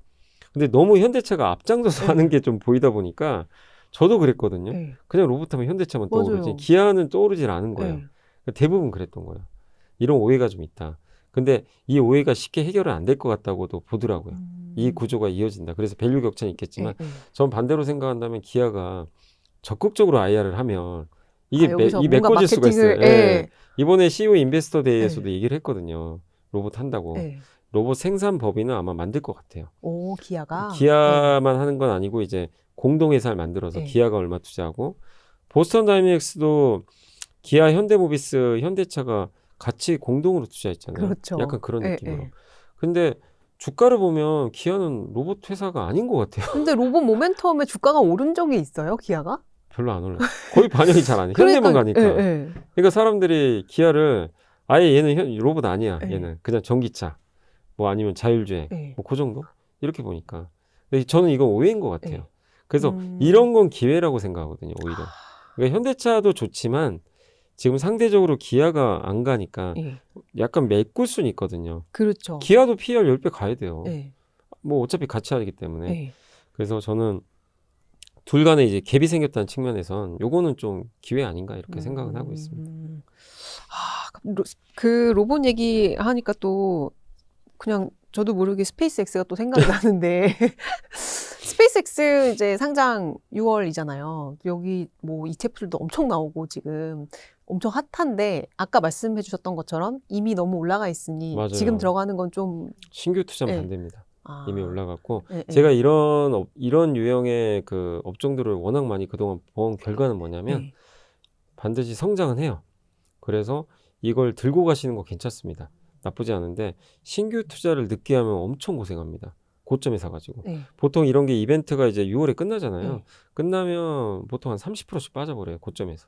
근데 너무 현대차가 앞장서서 네. 하는 게 좀 보이다 보니까 저도 그랬거든요. 예. 그냥 로봇 하면 현대차만 맞아요. 떠오르지 기아는 떠오르질 않은 거예요. 예. 그러니까 대부분 그랬던 거예요. 이런 오해가 좀 있다. 근데 이 오해가 쉽게 해결은 안 될 것 같다고도 보더라고요. 이 구조가 이어진다. 그래서 밸류 격차는 있겠지만 예, 예. 전 반대로 생각한다면 기아가 적극적으로 IR을 하면 이게 아, 여기서 이 뭔가 메꿔질 수가 있어요. 마케팅을, 예. 예. 이번에 CEO 인베스터 데이에서도 얘기를 했거든요. 로봇 한다고. 예. 로봇 생산 법인은 아마 만들 것 같아요. 오, 기아가. 기아만 하는 건 아니고 이제 공동회사를 만들어서 예. 기아가 얼마 투자하고 보스턴 다이내믹스도 기아, 현대모비스, 현대차가 같이 공동으로 투자했잖아요. 그렇죠. 약간 그런 예, 느낌으로. 예. 근데 주가를 보면 기아는 로봇 회사가 아닌 것 같아요. 근데 로봇 모멘텀에 주가가 오른 적이 있어요, 기아가? 별로 안 올라. 거의 반영이 잘 안 해. 현대만 가니까. 예, 예. 그러니까 사람들이 기아를 아예 얘는 로봇 아니야. 예. 얘는 그냥 전기차. 뭐 아니면 자율주행. 예. 뭐 그 정도? 이렇게 보니까. 근데 저는 이건 오해인 것 같아요. 예. 그래서 이런 건 기회라고 생각하거든요, 오히려. 그러니까 현대차도 좋지만 지금 상대적으로 기아가 안 가니까 예. 약간 메꿀 수는 있거든요. 그렇죠. 기아도 PR 10배 가야 돼요. 예. 뭐 어차피 같이 하기 때문에. 예. 그래서 저는 둘 간에 이제 갭이 생겼다는 측면에선 요거는 좀 기회 아닌가 이렇게 생각은 하고 있습니다. 그 로봇 얘기 하니까 또 그냥 저도 모르게 스페이스X가 또 생각이 나는데 스페이스X 이제 상장 6월이잖아요. 여기 뭐 ETF들도 엄청 나오고 지금 엄청 핫한데 아까 말씀해 주셨던 것처럼 이미 너무 올라가 있으니 맞아요. 지금 들어가는 건 좀 신규 투자는 예. 반대입니다. 아, 이미 올라갔고 예, 예. 제가 이런 유형의 그 업종들을 워낙 많이 그동안 본 결과는 뭐냐면 예. 반드시 성장은 해요. 그래서 이걸 들고 가시는 거 괜찮습니다. 나쁘지 않은데 신규 투자를 늦게 하면 엄청 고생합니다. 고점에 사가지고. 예. 보통 이런 게 이벤트가 이제 6월에 끝나잖아요. 네. 끝나면 보통 한 30%씩 빠져버려요. 고점에서.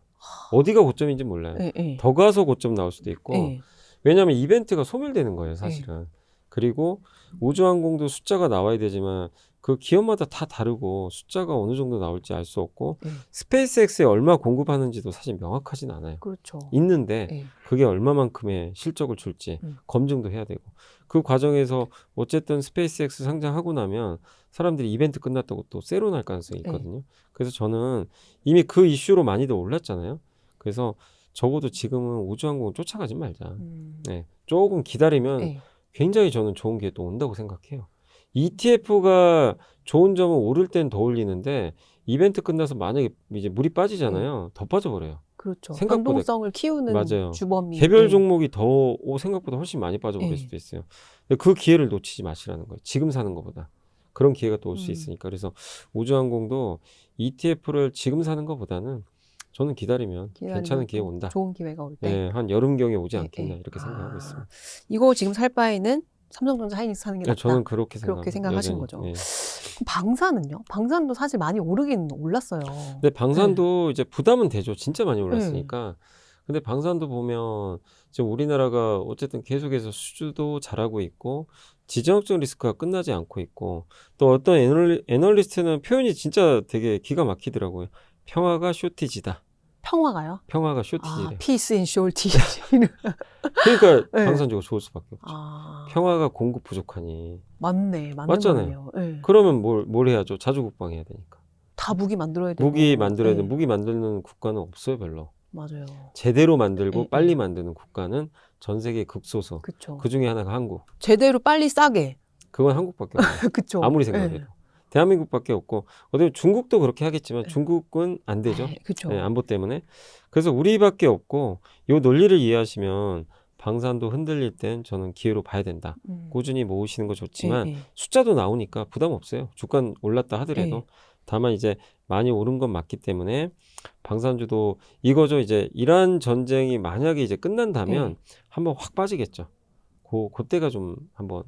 어디가 고점인지 몰라요. 예, 예. 더 가서 고점 나올 수도 있고. 예. 왜냐하면 이벤트가 소멸되는 거예요. 사실은. 그리고 우주항공도 숫자가 나와야 되지만 그 기업마다 다 다르고 숫자가 어느 정도 나올지 알 수 없고 예. 스페이스X에 얼마 공급하는지도 사실 명확하진 않아요. 그렇죠. 있는데 예. 그게 얼마만큼의 실적을 줄지 검증도 해야 되고 그 과정에서 어쨌든 스페이스X 상장하고 나면 사람들이 이벤트 끝났다고 또 세로 날 가능성이 있거든요. 그래서 저는 이미 그 이슈로 많이들 올랐잖아요. 그래서 적어도 지금은 우주항공을 쫓아가지 말자. 네, 조금 기다리면 예. 굉장히 저는 좋은 게 또 온다고 생각해요. ETF가 좋은 점은 오를 땐 더 올리는데 이벤트 끝나서 만약에 이제 물이 빠지잖아요. 더 빠져버려요. 그렇죠. 생각보다- 변동성을 키우는 맞아요. 주범이 개별 예. 종목이 더 생각보다 훨씬 많이 빠져버릴 예. 수도 있어요. 근데 그 기회를 놓치지 마시라는 거예요. 지금 사는 것보다. 그런 기회가 또 올 수 있으니까. 그래서 우주항공도 ETF를 지금 사는 것보다는 저는 기다리면 괜찮은 기회 온다. 좋은 기회가 올 때. 네, 한 여름경에 오지 예, 않겠나 예. 이렇게 생각하고 있습니다. 이거 지금 살 바에는 삼성전자 하이닉스 사는 게 네, 낫다. 저는 그렇게 그렇게 생각하시는 거죠. 네. 그럼 방산은요? 방산도 사실 많이 오르긴 올랐어요. 근데 방산도 이제 부담은 되죠. 진짜 많이 올랐으니까. 근데 방산도 보면 지금 우리나라가 어쨌든 계속해서 수주도 잘하고 있고 지정학적 리스크가 끝나지 않고 있고 또 어떤 애널리스트는 표현이 진짜 되게 기가 막히더라고요. 평화가 쇼티지다. 평화가요? 평화가 쇼티지래. 피스 인 쇼티. 그러니까 네. 방산주가 좋을 수밖에 없죠. 아, 평화가 공급 부족하니. 맞네. 맞는 맞잖아요. 말이에요. 예. 그러면 뭘 해야죠? 자주국방해야 되니까. 다 무기 만들어야 되고. 무기 만들어야 돼. 예. 무기 만드는 국가는 없어요, 별로. 맞아요. 제대로 만들고 예, 빨리 예. 만드는 국가는 전 세계 극소수. 그쵸. 그 중에 하나가 한국. 제대로 빨리 싸게. 그건 한국밖에 없어요. 그쵸. 아무리 예. 생각해도. 대한민국밖에 없고 어떻게 중국도 그렇게 하겠지만 중국은 안 되죠. 그쵸. 네, 안보 때문에. 그래서 우리밖에 없고 이 논리를 이해하시면 방산도 흔들릴 땐 저는 기회로 봐야 된다. 꾸준히 모으시는 거 좋지만 예, 예. 숫자도 나오니까 부담 없어요. 주가 올랐다 하더라도. 예. 다만 이제 많이 오른 건 맞기 때문에 방산주도 이거죠. 이제 이란 전쟁이 만약에 이제 끝난다면 한번 확 빠지겠죠. 그때가 좀 한번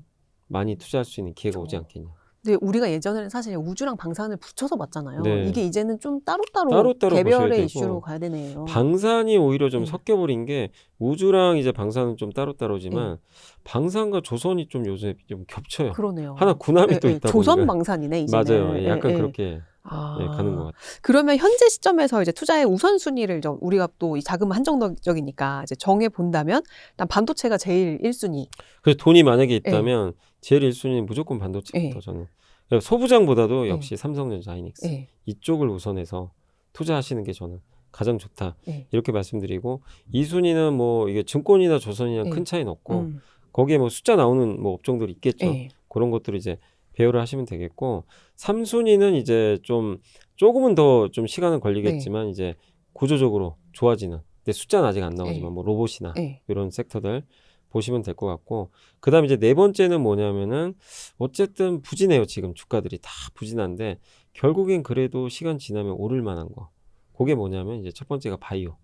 많이 투자할 수 있는 기회가 오지 않겠냐. 근데 우리가 예전에는 사실 우주랑 방산을 붙여서 봤잖아요. 네. 이게 이제는 좀 따로따로 따로따로 보셔야 개별의 되고. 이슈로 가야 되네요. 방산이 오히려 좀 네. 섞여버린 게 우주랑 이제 방산은 좀 따로따로지만 방산과 조선이 좀 요새 좀 겹쳐요. 그러네요. 하나 군함이 예, 또 예. 있다 조선 보니까. 방산이네 이제는. 맞아요. 예, 약간 예. 그렇게 아. 예, 가는 것 같아요. 그러면 현재 시점에서 이제 투자의 우선순위를 우리가 또 이 자금은 한정적이니까 이제 정해 본다면 일단 반도체가 제일 1순위. 그래서 돈이 만약에 있다면 제일 1순위는 무조건 반도체부터 예. 저는. 그러니까 소부장보다도 예. 역시 삼성전자 하이닉스 예. 이쪽을 우선해서 투자하시는 게 저는 가장 좋다. 예. 이렇게 말씀드리고 2순위는 뭐 이게 증권이나 조선이랑 예. 큰 차이는 없고 거기에 뭐 숫자 나오는 뭐 업종들이 있겠죠. 예. 그런 것들을 이제 배열을 하시면 되겠고 3순위는 이제 좀 조금은 더 좀 시간은 걸리겠지만 이제 구조적으로 좋아지는 근데 숫자는 아직 안 나오지만 네. 뭐 로봇이나 네. 이런 섹터들 보시면 될 것 같고 그다음에 이제 네 번째는 뭐냐면은 어쨌든 부진해요. 지금 주가들이 다 부진한데 결국엔 그래도 시간 지나면 오를 만한 거. 그게 뭐냐면 이제 첫 번째가 바이오.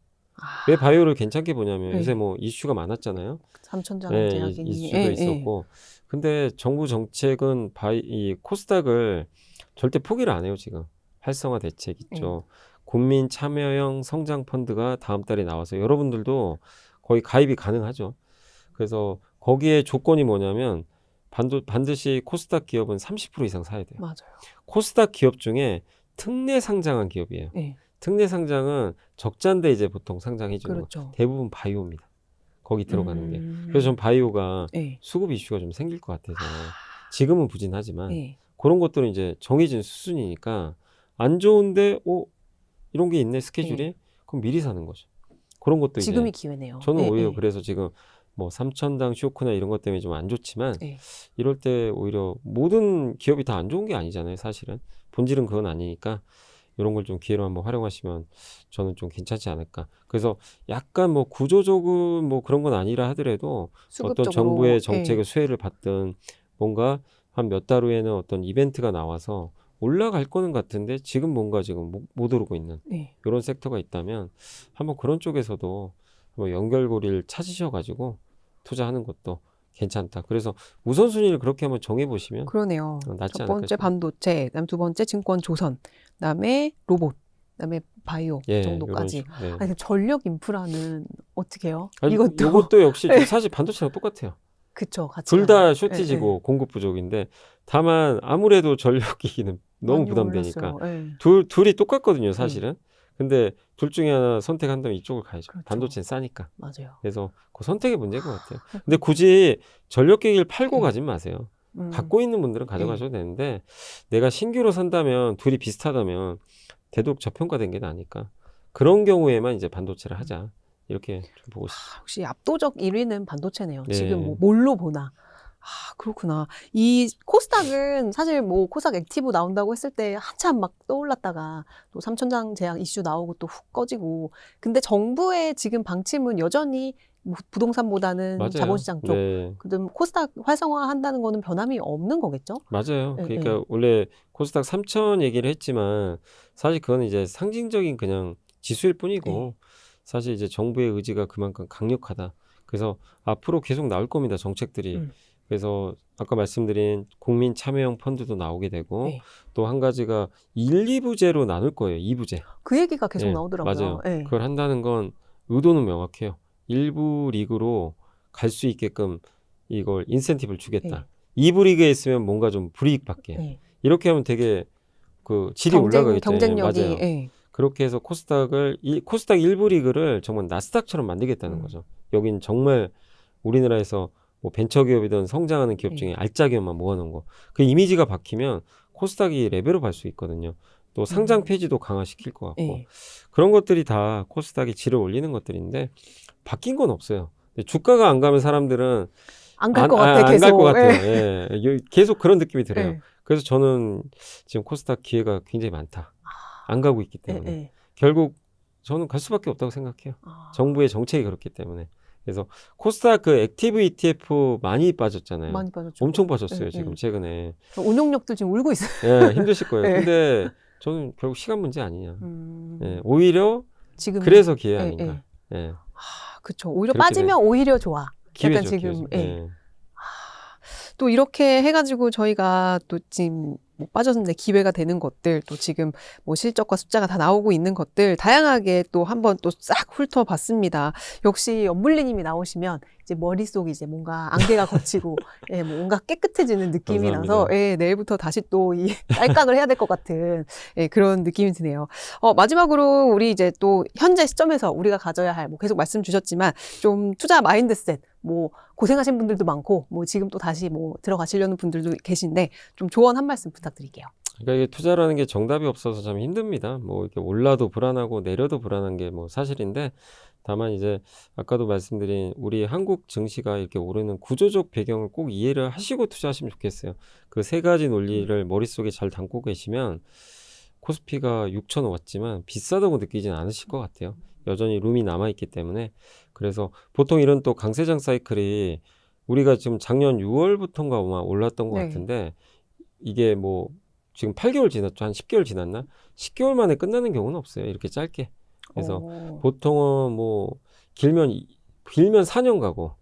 왜 바이오를 괜찮게 보냐면 네. 요새 뭐 이슈가 많았잖아요. 삼천장 네, 제약이 이슈도 있었고. 근데 정부 정책은 이 코스닥을 절대 포기를 안 해요, 지금. 활성화 대책 있죠. 국민 참여형 성장 펀드가 다음 달에 나와서 여러분들도 거의 가입이 가능하죠. 그래서 거기에 조건이 뭐냐면 반드시 코스닥 기업은 30% 이상 사야 돼요. 맞아요. 코스닥 기업 중에 특례 상장한 기업이에요. 네. 특례 상장은 적자인데 이제 보통 상장해 주는 거. 그렇죠. 대부분 바이오입니다. 거기 들어가는 게. 그래서 전 바이오가 네. 수급 이슈가 좀 생길 것 같아서 지금은 부진하지만 네. 그런 것들은 이제 정해진 수준이니까 안 좋은데 이런 게 있네 스케줄이 그럼 미리 사는 거죠. 그런 것도 지금이 이제 기회네요. 저는 네, 오히려 네. 그래서 지금 뭐 삼천당 쇼크나 이런 것 때문에 좀 안 좋지만 네. 이럴 때 오히려 모든 기업이 다 안 좋은 게 아니잖아요. 사실은 본질은 그건 아니니까 이런 걸 좀 기회로 한번 활용하시면 저는 좀 괜찮지 않을까. 그래서 약간 뭐 구조적인 뭐 그런 건 아니라 하더라도 어떤 수급적으로, 정부의 정책의 네. 수혜를 받든 뭔가 한 몇 달 후에는 어떤 이벤트가 나와서 올라갈 거는 같은데 지금 뭔가 지금 못 오르고 있는 네. 이런 섹터가 있다면 한번 그런 쪽에서도 한번 연결고리를 찾으셔가지고 투자하는 것도 괜찮다. 그래서 우선순위를 그렇게 한번 정해보시면 그러네요. 낫지 첫 않을까 번째 싶어요. 반도체, 그다음 두 번째 증권 조선, 그다음에 로봇, 그다음에 바이오 예, 정도까지. 이런 식으로, 네. 아니, 전력 인프라는 어떻게 해요? 아니, 이것도 이것도 역시 네. 사실 반도체랑 똑같아요. 그쵸, 같이 둘 다 가요. 쇼티지고 공급 부족인데 다만 아무래도 전력기기는 너무 많이 부담되니까 올랐어요. 네. 둘이 똑같거든요, 사실은. 근데 둘 중에 하나 선택한다면 이쪽을 가야죠. 그렇죠. 반도체는 싸니까. 맞아요. 그래서 그 선택의 문제인 것 같아요. 근데 굳이 전력기기를 팔고 네. 가진 마세요. 음. 갖고 있는 분들은 가져가셔도 되는데 내가 신규로 산다면 둘이 비슷하다면 되도록 저평가된 게 나니까 그런 경우에만 이제 반도체를 하자. 이렇게 좀 보고 싶습니다. 역시 압도적 1위는 반도체네요. 네. 지금 뭐 뭘로 보나. 아, 그렇구나. 이 코스닥은 사실 뭐 코스닥 액티브 나온다고 했을 때 한참 막 떠올랐다가 또 삼천장 제약 이슈 나오고 또 훅 꺼지고. 근데 정부의 지금 방침은 여전히 뭐 부동산보다는 맞아요. 자본시장 쪽. 네. 그다음 코스닥 활성화한다는 거는 변함이 없는 거겠죠? 맞아요. 예, 그러니까 예. 원래 코스닥 3천 얘기를 했지만 사실 그건 이제 상징적인 그냥 지수일 뿐이고 네. 사실 이제 정부의 의지가 그만큼 강력하다. 그래서 앞으로 계속 나올 겁니다. 정책들이. 그래서 아까 말씀드린 국민 참여형 펀드도 나오게 되고 네. 또 한 가지가 1, 2부제로 나눌 거예요. 2부제. 그 얘기가 계속 예, 나오더라고요. 맞아요. 예. 그걸 한다는 건 의도는 명확해요. 일부 리그로 갈 수 있게끔 이걸 인센티브를 주겠다. 네. 2부 리그에 있으면 뭔가 좀 불이익 받게. 예. 이렇게 하면 되게 그 질이 올라가겠죠. 경쟁력이 맞아요. 예. 그렇게 해서 코스닥 1부 리그를 정말 나스닥처럼 만들겠다는 거죠. 여긴 정말 우리나라에서 뭐 벤처기업이든 성장하는 기업 중에 알짜 기업만 모아놓은 거. 그 이미지가 바뀌면 코스닥이 레벨업 할 수 있거든요. 또 상장 폐지도 강화시킬 것 같고 예. 그런 것들이 다 코스닥의 질을 올리는 것들인데 바뀐 건 없어요. 근데 주가가 안 가면 사람들은 안 갈 것 같아, 안 갈 계속. 것 같아요. 예. 예. 계속 그런 느낌이 들어요. 예. 그래서 저는 지금 코스닥 기회가 굉장히 많다. 안 가고 있기 예, 때문에 예. 결국 저는 갈 수밖에 없다고 생각해요. 아. 정부의 정책이 그렇기 때문에. 그래서 코스닥 그 액티브 ETF 많이 빠졌잖아요. 많이 빠졌죠. 엄청 빠졌어요. 예, 지금 예. 최근에. 운용력들 지금 울고 있어요. 예, 힘드실 거예요. 예. 근데 저는 결국 시간 문제 아니냐. 음. 예, 오히려 지금 그래서 기회 예, 아닌가. 예. 예. 아, 그렇죠. 오히려 그렇게 빠지면 오히려 좋아. 약간 기회죠, 지금 기회죠. 예. 예. 또 이렇게 해가지고 저희가 또 지금 뭐 빠졌는데 기회가 되는 것들 또 지금 뭐 실적과 숫자가 다 나오고 있는 것들 다양하게 또 한번 또 싹 훑어봤습니다. 역시 엄블리님이 나오시면 이제 머릿속이 이제 뭔가 안개가 걷히고 예, 뭔가 깨끗해지는 느낌이 감사합니다. 나서 예, 내일부터 다시 또 이 깔깍을 해야 될 것 같은 예, 그런 느낌이 드네요. 마지막으로 우리 이제 또 현재 시점에서 우리가 가져야 할 뭐 계속 말씀 주셨지만 좀 투자 마인드셋 뭐 고생하신 분들도 많고 뭐 지금 또 다시 뭐 들어가시려는 분들도 계신데 좀 조언 한 말씀 부탁드릴게요. 그러니까 이게 투자라는 게 정답이 없어서 참 힘듭니다. 뭐 이렇게 올라도 불안하고 내려도 불안한 게 뭐 사실인데 다만 이제 아까도 말씀드린 우리 한국 증시가 이렇게 오르는 구조적 배경을 꼭 이해를 하시고 투자하시면 좋겠어요. 그 세 가지 논리를 머릿속에 잘 담고 계시면 코스피가 6,000원 왔지만 비싸다고 느끼진 않으실 것 같아요. 여전히 룸이 남아있기 때문에. 그래서 보통 이런 또 강세장 사이클이 우리가 지금 작년 6월부터인가 아마 올랐던 것 네. 같은데 이게 뭐 지금 8개월 지났죠? 한 10개월 지났나? 10개월 만에 끝나는 경우는 없어요. 이렇게 짧게. 그래서 오. 보통은 뭐 길면 4년 가고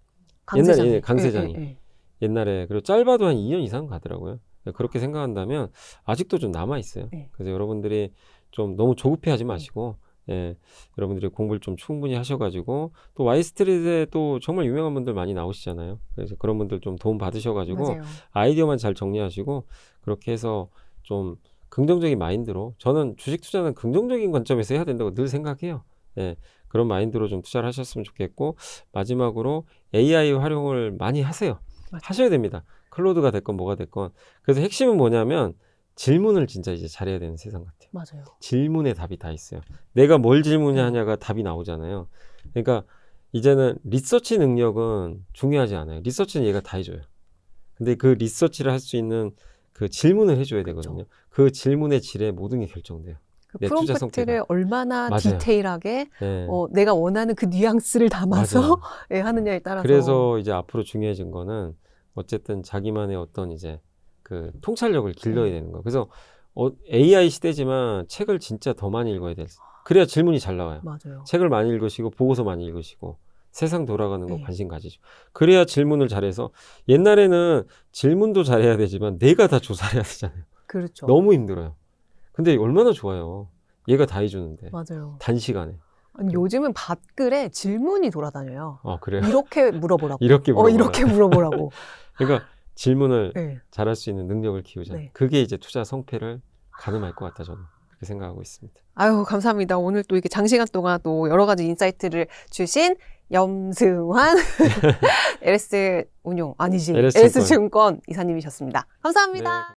강세장이. 옛날에 강세장이. 예, 예, 예. 옛날에 그리고 짧아도 한 2년 이상 가더라고요. 그렇게 생각한다면 아직도 좀 남아 있어요. 네. 그래서 여러분들이 좀 너무 조급해하지 마시고 예, 여러분들이 공부를 좀 충분히 하셔가지고 또 와이스트리트에 또 정말 유명한 분들 많이 나오시잖아요. 그래서 그런 분들 좀 도움 받으셔가지고 맞아요. 아이디어만 잘 정리하시고 그렇게 해서 좀 긍정적인 마인드로 저는 주식 투자는 긍정적인 관점에서 해야 된다고 늘 생각해요. 예, 그런 마인드로 좀 투자를 하셨으면 좋겠고 마지막으로 AI 활용을 많이 하세요. 맞아요. 하셔야 됩니다. 클로드가 됐건 뭐가 됐건. 그래서 핵심은 뭐냐면 질문을 진짜 이제 잘해야 되는 세상 같아요. 맞아요. 질문에 답이 다 있어요. 내가 뭘 질문하냐가 답이 나오잖아요. 그러니까 이제는 리서치 능력은 중요하지 않아요. 리서치는 얘가 다 해줘요. 근데 그 리서치를 할 수 있는 그 질문을 해줘야 되거든요. 그 질문의 질에 모든 게 결정돼요. 그 내 투자 프롬프트를 성패가. 얼마나 맞아요. 디테일하게 네. 내가 원하는 그 뉘앙스를 담아서 맞아요. 예, 하느냐에 따라서. 그래서 이제 앞으로 중요해진 거는 어쨌든 자기만의 어떤 이제 그 통찰력을 길러야 되는 거예요. 그래서 AI 시대지만 책을 진짜 더 많이 읽어야 돼. 그래야 질문이 잘 나와요. 맞아요. 책을 많이 읽으시고 보고서 많이 읽으시고 세상 돌아가는 거 네. 관심 가지죠. 그래야 질문을 잘해서 옛날에는 질문도 잘해야 되지만 내가 다 조사를 해야 되잖아요. 그렇죠. 너무 힘들어요. 근데 얼마나 좋아요. 얘가 다 해주는데 맞아요. 단시간에. 아니, 요즘은 밥글에 질문이 돌아다녀요. 아 그래요? 이렇게 물어보라고. 이렇게 물어보라고. 이렇게 물어보라고. 그러니까 질문을 네. 잘할 수 있는 능력을 키우자. 네. 그게 이제 투자 성패를 가늠할 것 같다 저는 그렇게 생각하고 있습니다. 아유, 감사합니다. 오늘 또 이렇게 장시간 동안 또 여러 가지 인사이트를 주신 염승환 LS 운용 아니지 LS LS 증권 이사님이셨습니다. 감사합니다. 네.